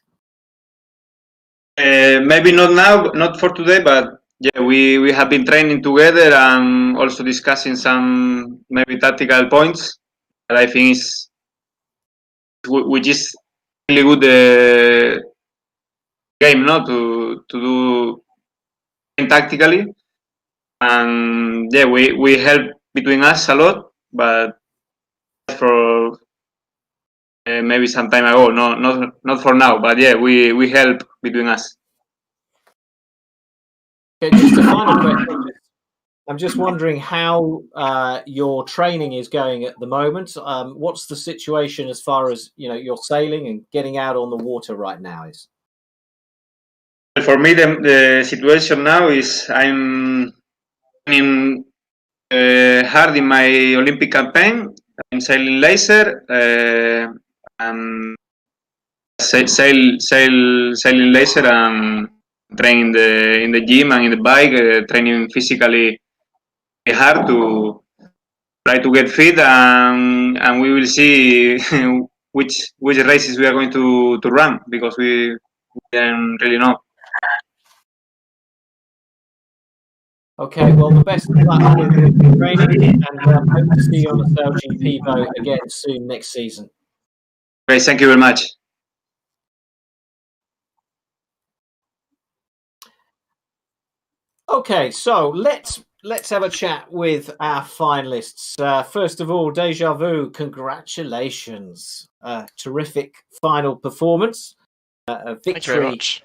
Maybe not now, not for today, but yeah, we have been training together and also discussing some maybe tactical points that I think is which is really good game, no, to do tactically, and yeah, we help between us a lot, but for maybe some time ago, not for now, but yeah, we help between us. Okay, just a final question. I'm just wondering how your training is going at the moment. What's the situation as far as your sailing and getting out on the water right now is? For me, the situation now is I'm training hard in my Olympic campaign. I'm sailing laser and sailing laser and training in the gym and in the bike, training physically hard to try to get fit, and we will see which races we are going to run, because we don't really know. Okay, well, the best of luck with your training, and hope to see you on the SailGP boat again soon next season. Okay, thank you very much. Okay, so let's have a chat with our finalists. First of all, Déjà Vu, congratulations! Terrific final performance, a victory. Thank you very much.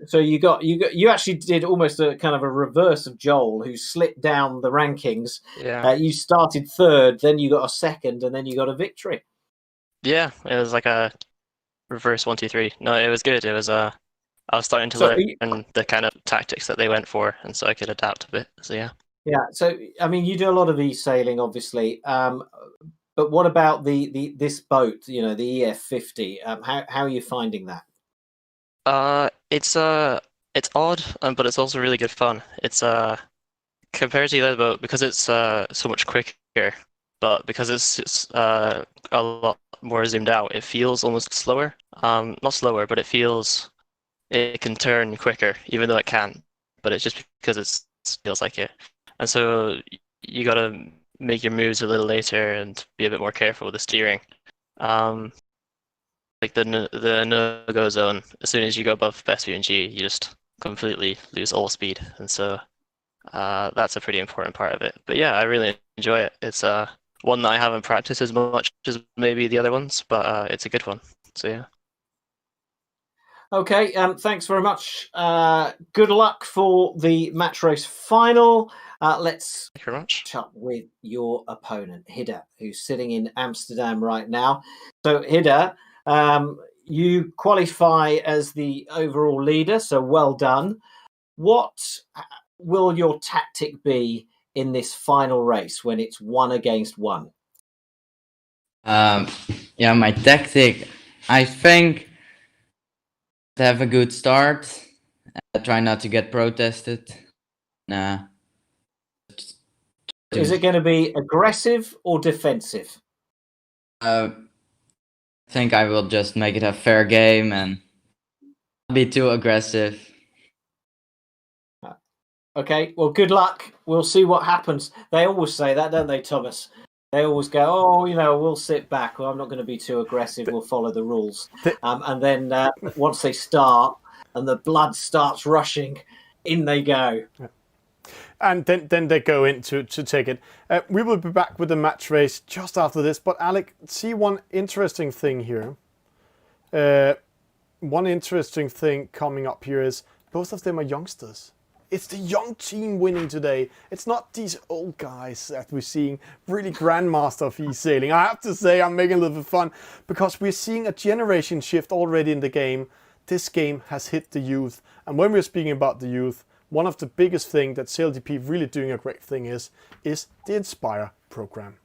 So you actually did almost a kind of a reverse of Joel, who slipped down the rankings. Yeah. You started third, then you got a second, and then you got a victory. Yeah, it was like a reverse 1, 2, 3. No, it was good. It was I was starting to learn the kind of tactics that they went for, and so I could adapt a bit. So yeah. Yeah. So I mean, you do a lot of e-sailing, obviously. But what about this boat? The EF50. How are you finding that? It's odd, but it's also really good fun. It's compared to the other boat, because it's so much quicker, but because it's a lot more zoomed out, it feels almost slower. Not slower, but it can turn quicker, even though it can't. But it's just because it feels like it, and so you gotta make your moves a little later and be a bit more careful with the steering. Like the no-go zone, as soon as you go above best view and G, you just completely lose all speed, and so that's a pretty important part of it. But yeah, I really enjoy it. It's one that I haven't practiced as much as maybe the other ones, but it's a good one. So yeah. Okay, thanks very much. Good luck for the match race final. Let's Thank you very much. chat with your opponent, Hidde, who's sitting in Amsterdam right now. So Hidde, you qualify as the overall leader, so well done. What will your tactic be in this final race when it's 1 against 1? Yeah, my tactic, I think, to have a good start. Try not to get protested. Is it going to be aggressive or defensive? I think I will just make it a fair game and not be too aggressive. Okay, well, good luck. We'll see what happens. They always say that, don't they, Thomas? They always go, oh, we'll sit back. Well, I'm not going to be too aggressive. We'll follow the rules. And then once they start and the blood starts rushing, in they go. and then they go in to take it. We will be back with the match race just after this. But Alec, see one interesting thing here. One interesting thing coming up here is both of them are youngsters. It's the young team winning today. It's not these old guys that we're seeing, really grandmaster of Esailing. I have to say, I'm making a little bit of fun because we're seeing a generation shift already in the game. This game has hit the youth. And when we're speaking about the youth, one of the biggest things that SailGP really doing a great thing is the Inspire program.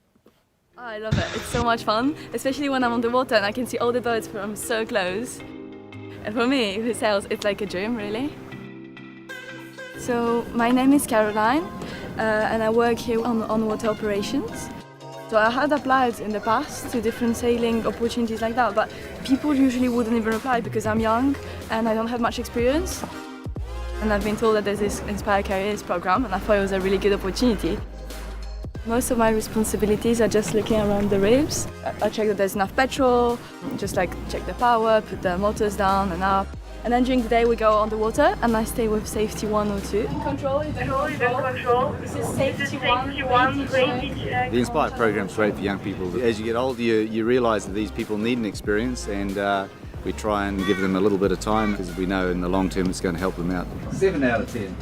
I love it. It's so much fun, especially when I'm on the water and I can see all the boats from so close. And for me, who sails, it's like a dream, really. So my name is Caroline, and I work here on water operations. So I had applied in the past to different sailing opportunities like that, but people usually wouldn't even apply because I'm young and I don't have much experience. And I've been told that there's this Inspire Careers program, and I thought it was a really good opportunity. Most of my responsibilities are just looking around the ribs. I check that there's enough petrol, just like check the power, put the motors down and up. And then during the day we go on the water and I stay with safety 1 or 2. Control. This is safety 1. The Inspire program is great for young people. As you get older, you realise that these people need an experience, and we try and give them a little bit of time because we know in the long term it's going to help them out. 7 out of 10.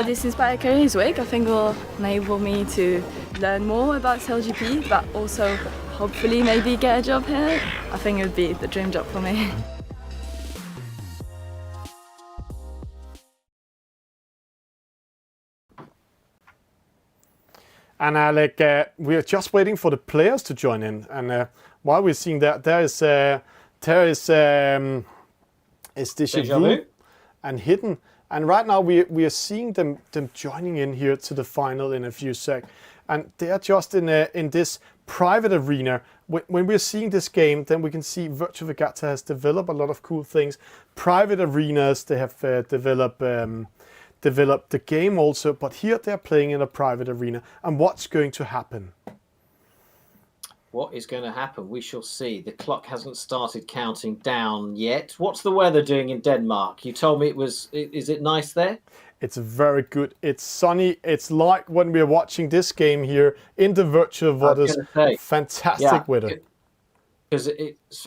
This Inspire Careers Week I think will enable me to learn more about SailGP, but also hopefully maybe get a job here. I think it would be the dream job for me. And Alec, we are just waiting for the players to join in. And while we're seeing that, there is Déjà Vu and Hidden. And right now we are seeing them joining in here to the final in a few seconds. And they are just in this private arena. When we're seeing this game, then we can see Virtual Regatta has developed a lot of cool things. Private arenas, they have developed the game also, but here they're playing in a private arena. And what's going to happen? What is going to happen? We shall see. The clock hasn't started counting down yet. What's the weather doing in Denmark? You told me it was, is it nice there? It's very good. It's sunny. It's like when we're watching this game here in the virtual waters. Fantastic weather. Because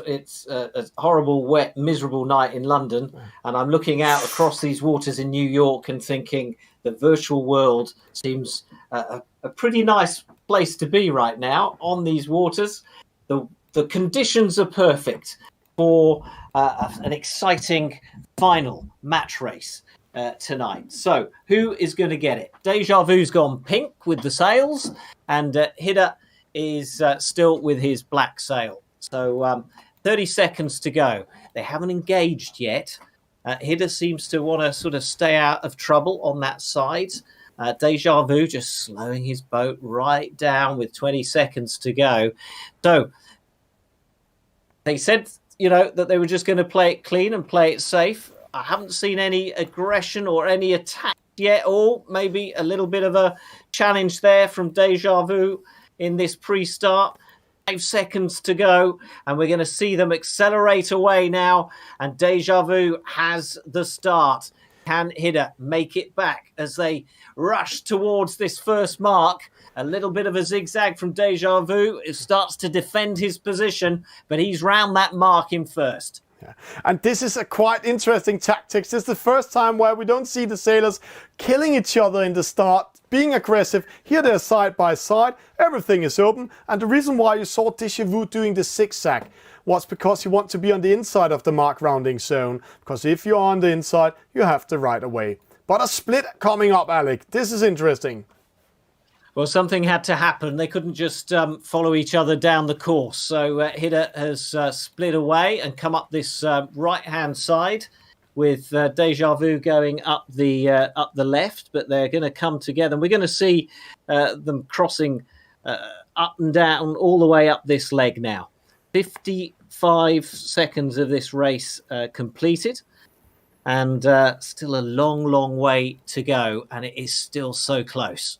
it's a horrible, wet, miserable night in London, and I'm looking out across these waters in New York and thinking the virtual world seems a pretty nice place to be right now on these waters. The conditions are perfect for an exciting final match race tonight. So who is going to get it? Déjà Vu's gone pink with the sails, and Hidde is still with his black sail. So 30 seconds to go. They haven't engaged yet. Hidde seems to want to sort of stay out of trouble on that side. Déjà Vu just slowing his boat right down with 20 seconds to go. So they said, that they were just going to play it clean and play it safe. I haven't seen any aggression or any attack yet, or maybe a little bit of a challenge there from Déjà Vu in this pre-start. 5 seconds to go, and we're going to see them accelerate away now, and Déjà Vu has the start. Can Hidde make it back as they rush towards this first mark? A little bit of a zigzag from Déjà Vu. It starts to defend his position, but he's round that mark in first. Yeah. And this is a quite interesting tactics. This is the first time where we don't see the sailors killing each other in the start, being aggressive. Here they're side by side, everything is open. And the reason why you saw Déjà Vu doing the zigzag was because you want to be on the inside of the mark rounding zone. Because if you're on the inside, you have the right of way. But a split coming up, Alec. This is interesting. Well, something had to happen. They couldn't just follow each other down the course. So Hidde has split away and come up this right-hand side with Déjà Vu going up the left. But they're going to come together. And we're going to see them crossing up and down all the way up this leg now. 55 seconds of this race completed. And still a long, long way to go. And it is still so close.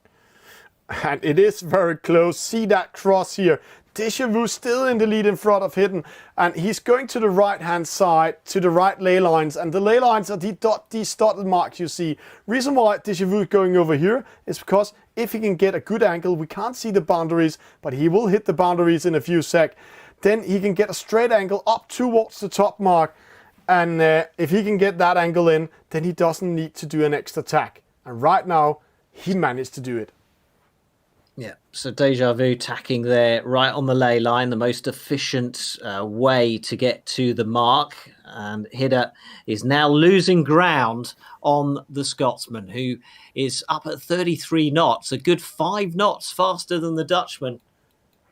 And it is very close. See that cross here. Déjà Vu still in the lead in front of Hidden, and he's going to the right-hand side, to the right ley lines, and the ley lines are these dotted marks you see. Reason why Déjà Vu is going over here is because if he can get a good angle, we can't see the boundaries, but he will hit the boundaries in a few seconds. Then he can get a straight angle up towards the top mark, and if he can get that angle in, then he doesn't need to do an extra tack. And right now, he managed to do it. Yeah, so Déjà Vu tacking there right on the ley line, the most efficient way to get to the mark. And Hidde is now losing ground on the Scotsman, who is up at 33 knots, a good 5 knots faster than the Dutchman.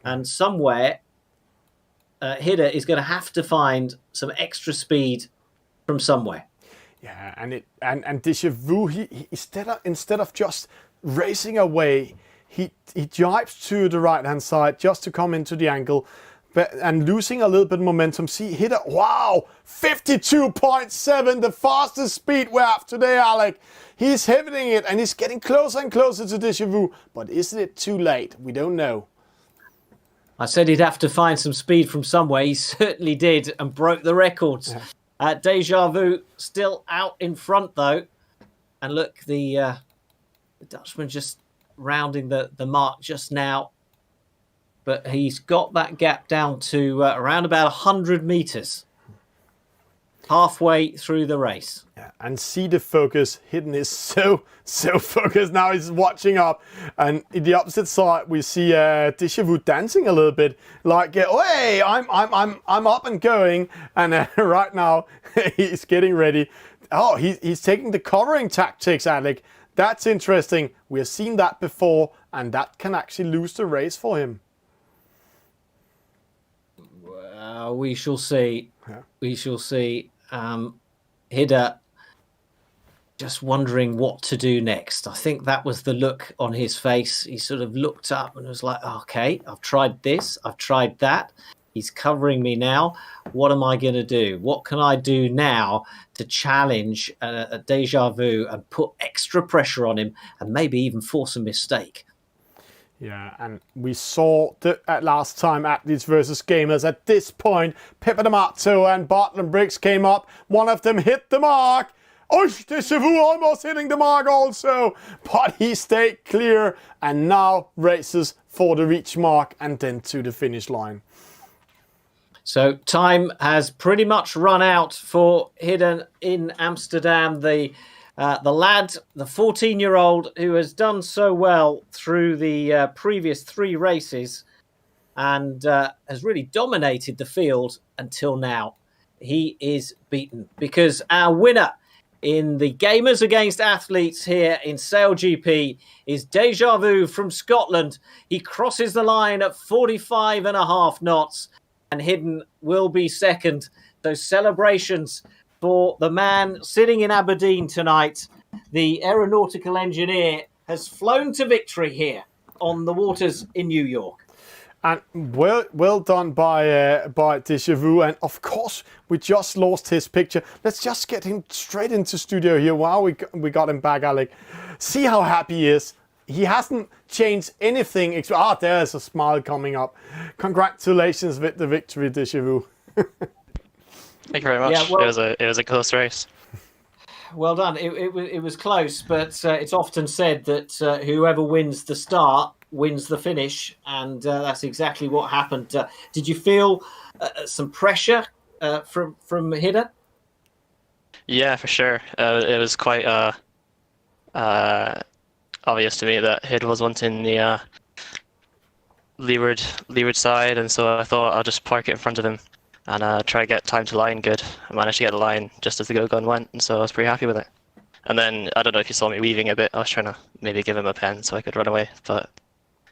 And somewhere, Hidde is going to have to find some extra speed from somewhere. Yeah, and Déjà Vu, he instead of just racing away, he jibes to the right-hand side just to come into the angle, and losing a little bit of momentum. See, Hidde, wow, 52.7, the fastest speed we have today, Alec. He's hitting it, and he's getting closer and closer to Déjà Vu. But isn't it too late? We don't know. I said he'd have to find some speed from somewhere. He certainly did, and broke the records. Yeah. Déjà Vu still out in front, though. And look, the Dutchman just rounding the mark just now, but he's got that gap down to around about 100 meters, halfway through the race. Yeah, and see the focus. Hidden is so focused now. He's watching up, and in the opposite side we see Déjà Vu dancing a little bit, like, hey, I'm up and going, and right now he's getting ready. Oh, he's taking the covering tactics, Alec. That's interesting. We've seen that before, and that can actually lose the race for him. Well, we shall see. Yeah. We shall see. Hidde just wondering what to do next. I think that was the look on his face. He sort of looked up and was like, okay, I've tried this, I've tried that. He's covering me now. What am I going to do? What can I do now to challenge a Déjà Vu and put extra pressure on him and maybe even force a mistake? Yeah, and we saw last time Athletes versus Gamers. At this point, Pippa D'Amato and Bartlett Briggs came up. One of them hit the mark. Oh, Déjà Vu almost hitting the mark also. But he stayed clear and now races for the reach mark and then to the finish line. So time has pretty much run out for Hidde in Amsterdam. The lad, the 14-year-old who has done so well through the previous 3 races and has really dominated the field until now. He is beaten because our winner in the Gamers Against Athletes here in SailGP is Déjà Vu from Scotland. He crosses the line at 45.5 knots. And Hidden will be second. Those celebrations for the man sitting in Aberdeen tonight. The aeronautical engineer has flown to victory here on the waters in New York. And well done by Déjà Vu. And of course, we just lost his picture. Let's just get him straight into studio here. Wow, we got him back, Alec. See how happy he is. He hasn't changed anything. There's a smile coming up. Congratulations with the victory, Déjà Vu. Thank you very much. Yeah, well, it was a close race. Well done. It was close, but it's often said that whoever wins the start wins the finish, and that's exactly what happened. Did you feel some pressure from Hidde? Yeah, for sure. It was quite obvious to me that Hidde was wanting the leeward side, and so I thought I'll just park it in front of him and try to get time to line good. I managed to get the line just as the go gun went, and so I was pretty happy with it. And then, I don't know if you saw me weaving a bit, I was trying to maybe give him a pen so I could run away, but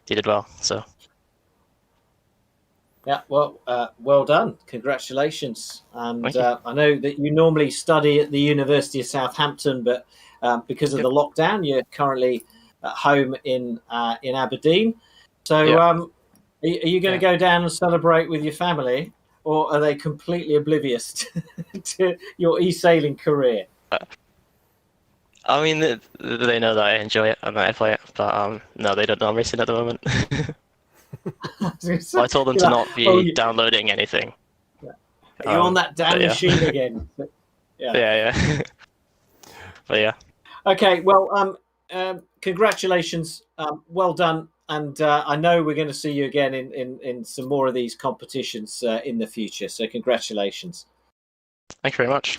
he did well, so. Yeah, well done. Congratulations. And I know that you normally study at the University of Southampton, but because of the lockdown, you're currently at home in Aberdeen. So are you going to go down and celebrate with your family, or are they completely oblivious to your e-sailing career? I mean, they know that I enjoy it and that I play it, but no, they don't know I'm racing at the moment. I told them to not be downloading anything. You're on that damn yeah. machine again. Yeah. But yeah. Okay, well, congratulations. Well done. And I know we're going to see you again in some more of these competitions in the future. So congratulations. Thank you very much.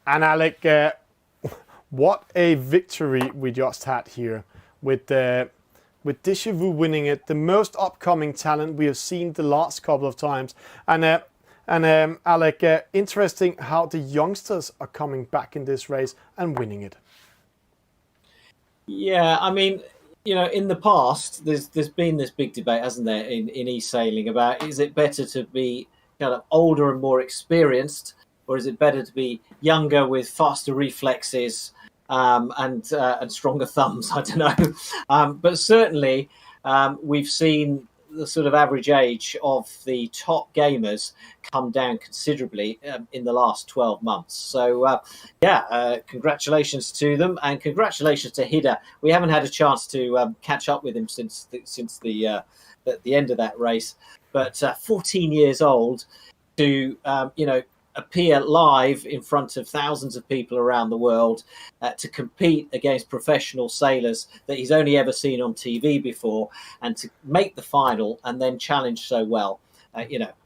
And Alec, what a victory we just had here with Déjà Vu winning it, the most upcoming talent we have seen the last couple of times. And Alec, interesting how the youngsters are coming back in this race and winning it. Yeah, I mean, you know, in the past, there's been this big debate, hasn't there, in e-sailing about, is it better to be kind of older and more experienced, or is it better to be younger with faster reflexes and stronger thumbs? I don't know. But certainly, we've seen the sort of average age of the top gamers come down considerably in the last 12 months. So, congratulations to them, and congratulations to Hidde. We haven't had a chance to catch up with him since the end of that race. But 14 years old to appear live in front of thousands of people around the world to compete against professional sailors that he's only ever seen on TV before, and to make the final and then challenge so well.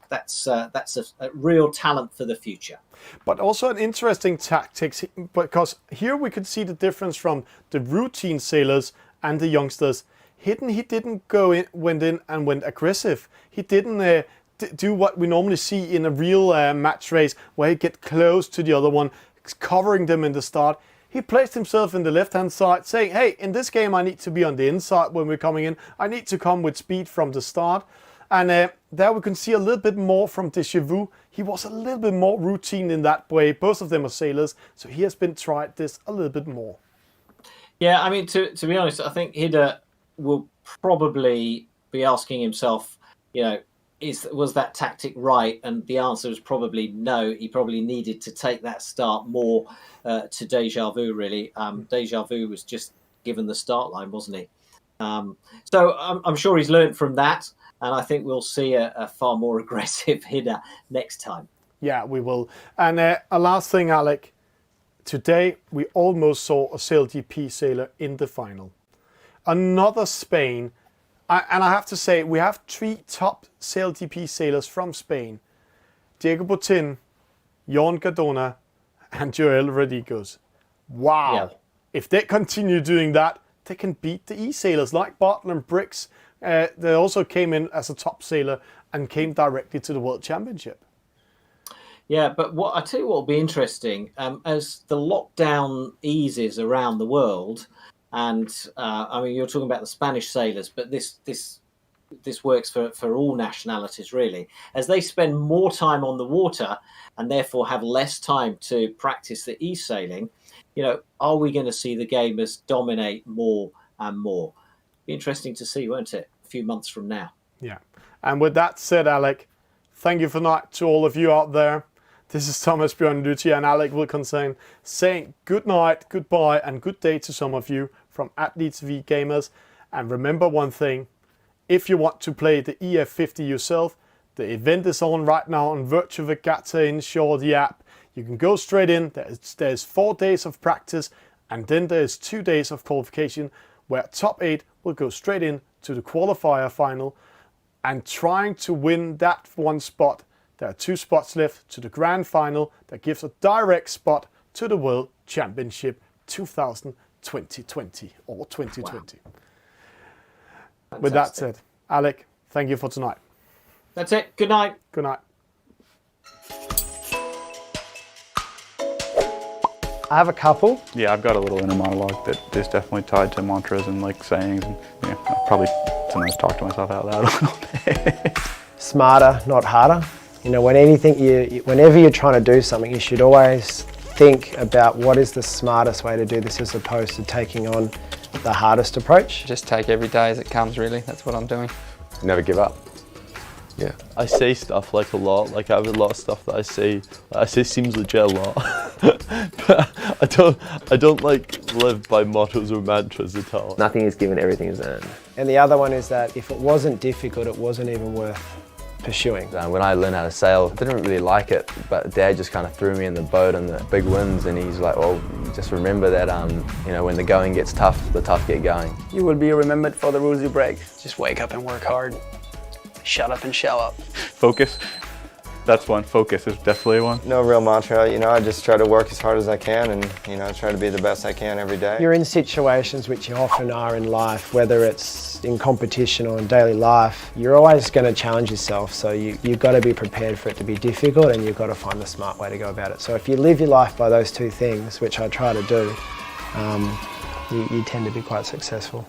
That's a real talent for the future. But also an interesting tactics, because here we could see the difference from the routine sailors and the youngsters. Hidden, he didn't went in and went aggressive. He didn't do what we normally see in a real match race, where he get close to the other one, covering them in the start. He placed himself in the left-hand side, saying, hey, in this game I need to be on the inside when we're coming in. I need to come with speed from the start. And there we can see a little bit more from Déjà Vu. He was a little bit more routine in that way. Both of them are sailors, so he has been tried this a little bit more. Yeah, I mean, to be honest, I think Hidde will probably be asking himself, was that tactic right? And the answer is probably no. He probably needed to take that start more to Déjà Vu, really. Déjà Vu was just given the start line, wasn't he? So I'm sure he's learned from that, and I think we'll see a far more aggressive Hidde next time. Yeah, we will. And a last thing, Alec. Today, we almost saw a SailGP sailor in the final. Another Spain. And I have to say, we have 3 top SailGP sailors from Spain. Diego Botin, Jon Cardona, and Joel Rodriguez. Wow. Yeah. If they continue doing that, they can beat the e-sailors like Barton and Briggs. They also came in as a top sailor and came directly to the World Championship. Yeah, but I tell you what will be interesting, as the lockdown eases around the world, and I mean, you're talking about the Spanish sailors, but this works for all nationalities, really. As they spend more time on the water and therefore have less time to practice the e-sailing, are we going to see the gamers dominate more and more? Be interesting to see, won't it? A few months from now. Yeah. And with that said, Alec, thank you for night to all of you out there. This is Thomas Bjørnluthi and Alec Wilkinson saying good night, goodbye, and good day to some of you from Athletes v Gamers. And remember one thing, if you want to play the EF50 yourself, the event is on right now on Virtual Regatta Inshore, the app. You can go straight in. There's 4 days of practice, and then there's 2 days of qualification, where top 8 will go straight in to the qualifier final, and trying to win that one spot. There are 2 spots left to the grand final that gives a direct spot to the World Championship 2020 or 2020. Wow. With that said, Alec, thank you for tonight. That's it. Good night. Good night. I have a couple. Yeah, I've got a little inner monologue that is definitely tied to mantras and like sayings, and I probably sometimes talk to myself out loud a little bit. Smarter, not harder. You know, whenever you're trying to do something, you should always think about what is the smartest way to do this as opposed to taking on the hardest approach. Just take every day as it comes, really. That's what I'm doing. Never give up. Yeah. I say stuff like a lot, like I have a lot of stuff that I say seems legit a lot. But I don't like live by mottos or mantras at all. Nothing is given, everything is earned. And the other one is that if it wasn't difficult, it wasn't even worth pursuing. When I learned how to sail, I didn't really like it, but Dad just kind of threw me in the boat and the big winds, and he's like, well, just remember that, you know, when the going gets tough, the tough get going. You will be remembered for the rules you break. Just wake up and work hard. Shut up and show up. Focus. That's one. Focus is definitely one. No real mantra, you know, I just try to work as hard as I can and, you know, try to be the best I can every day. You're in situations which you often are in life, whether it's in competition or in daily life, you're always going to challenge yourself. So you've got to be prepared for it to be difficult, and you've got to find the smart way to go about it. So if you live your life by those two things, which I try to do, you tend to be quite successful.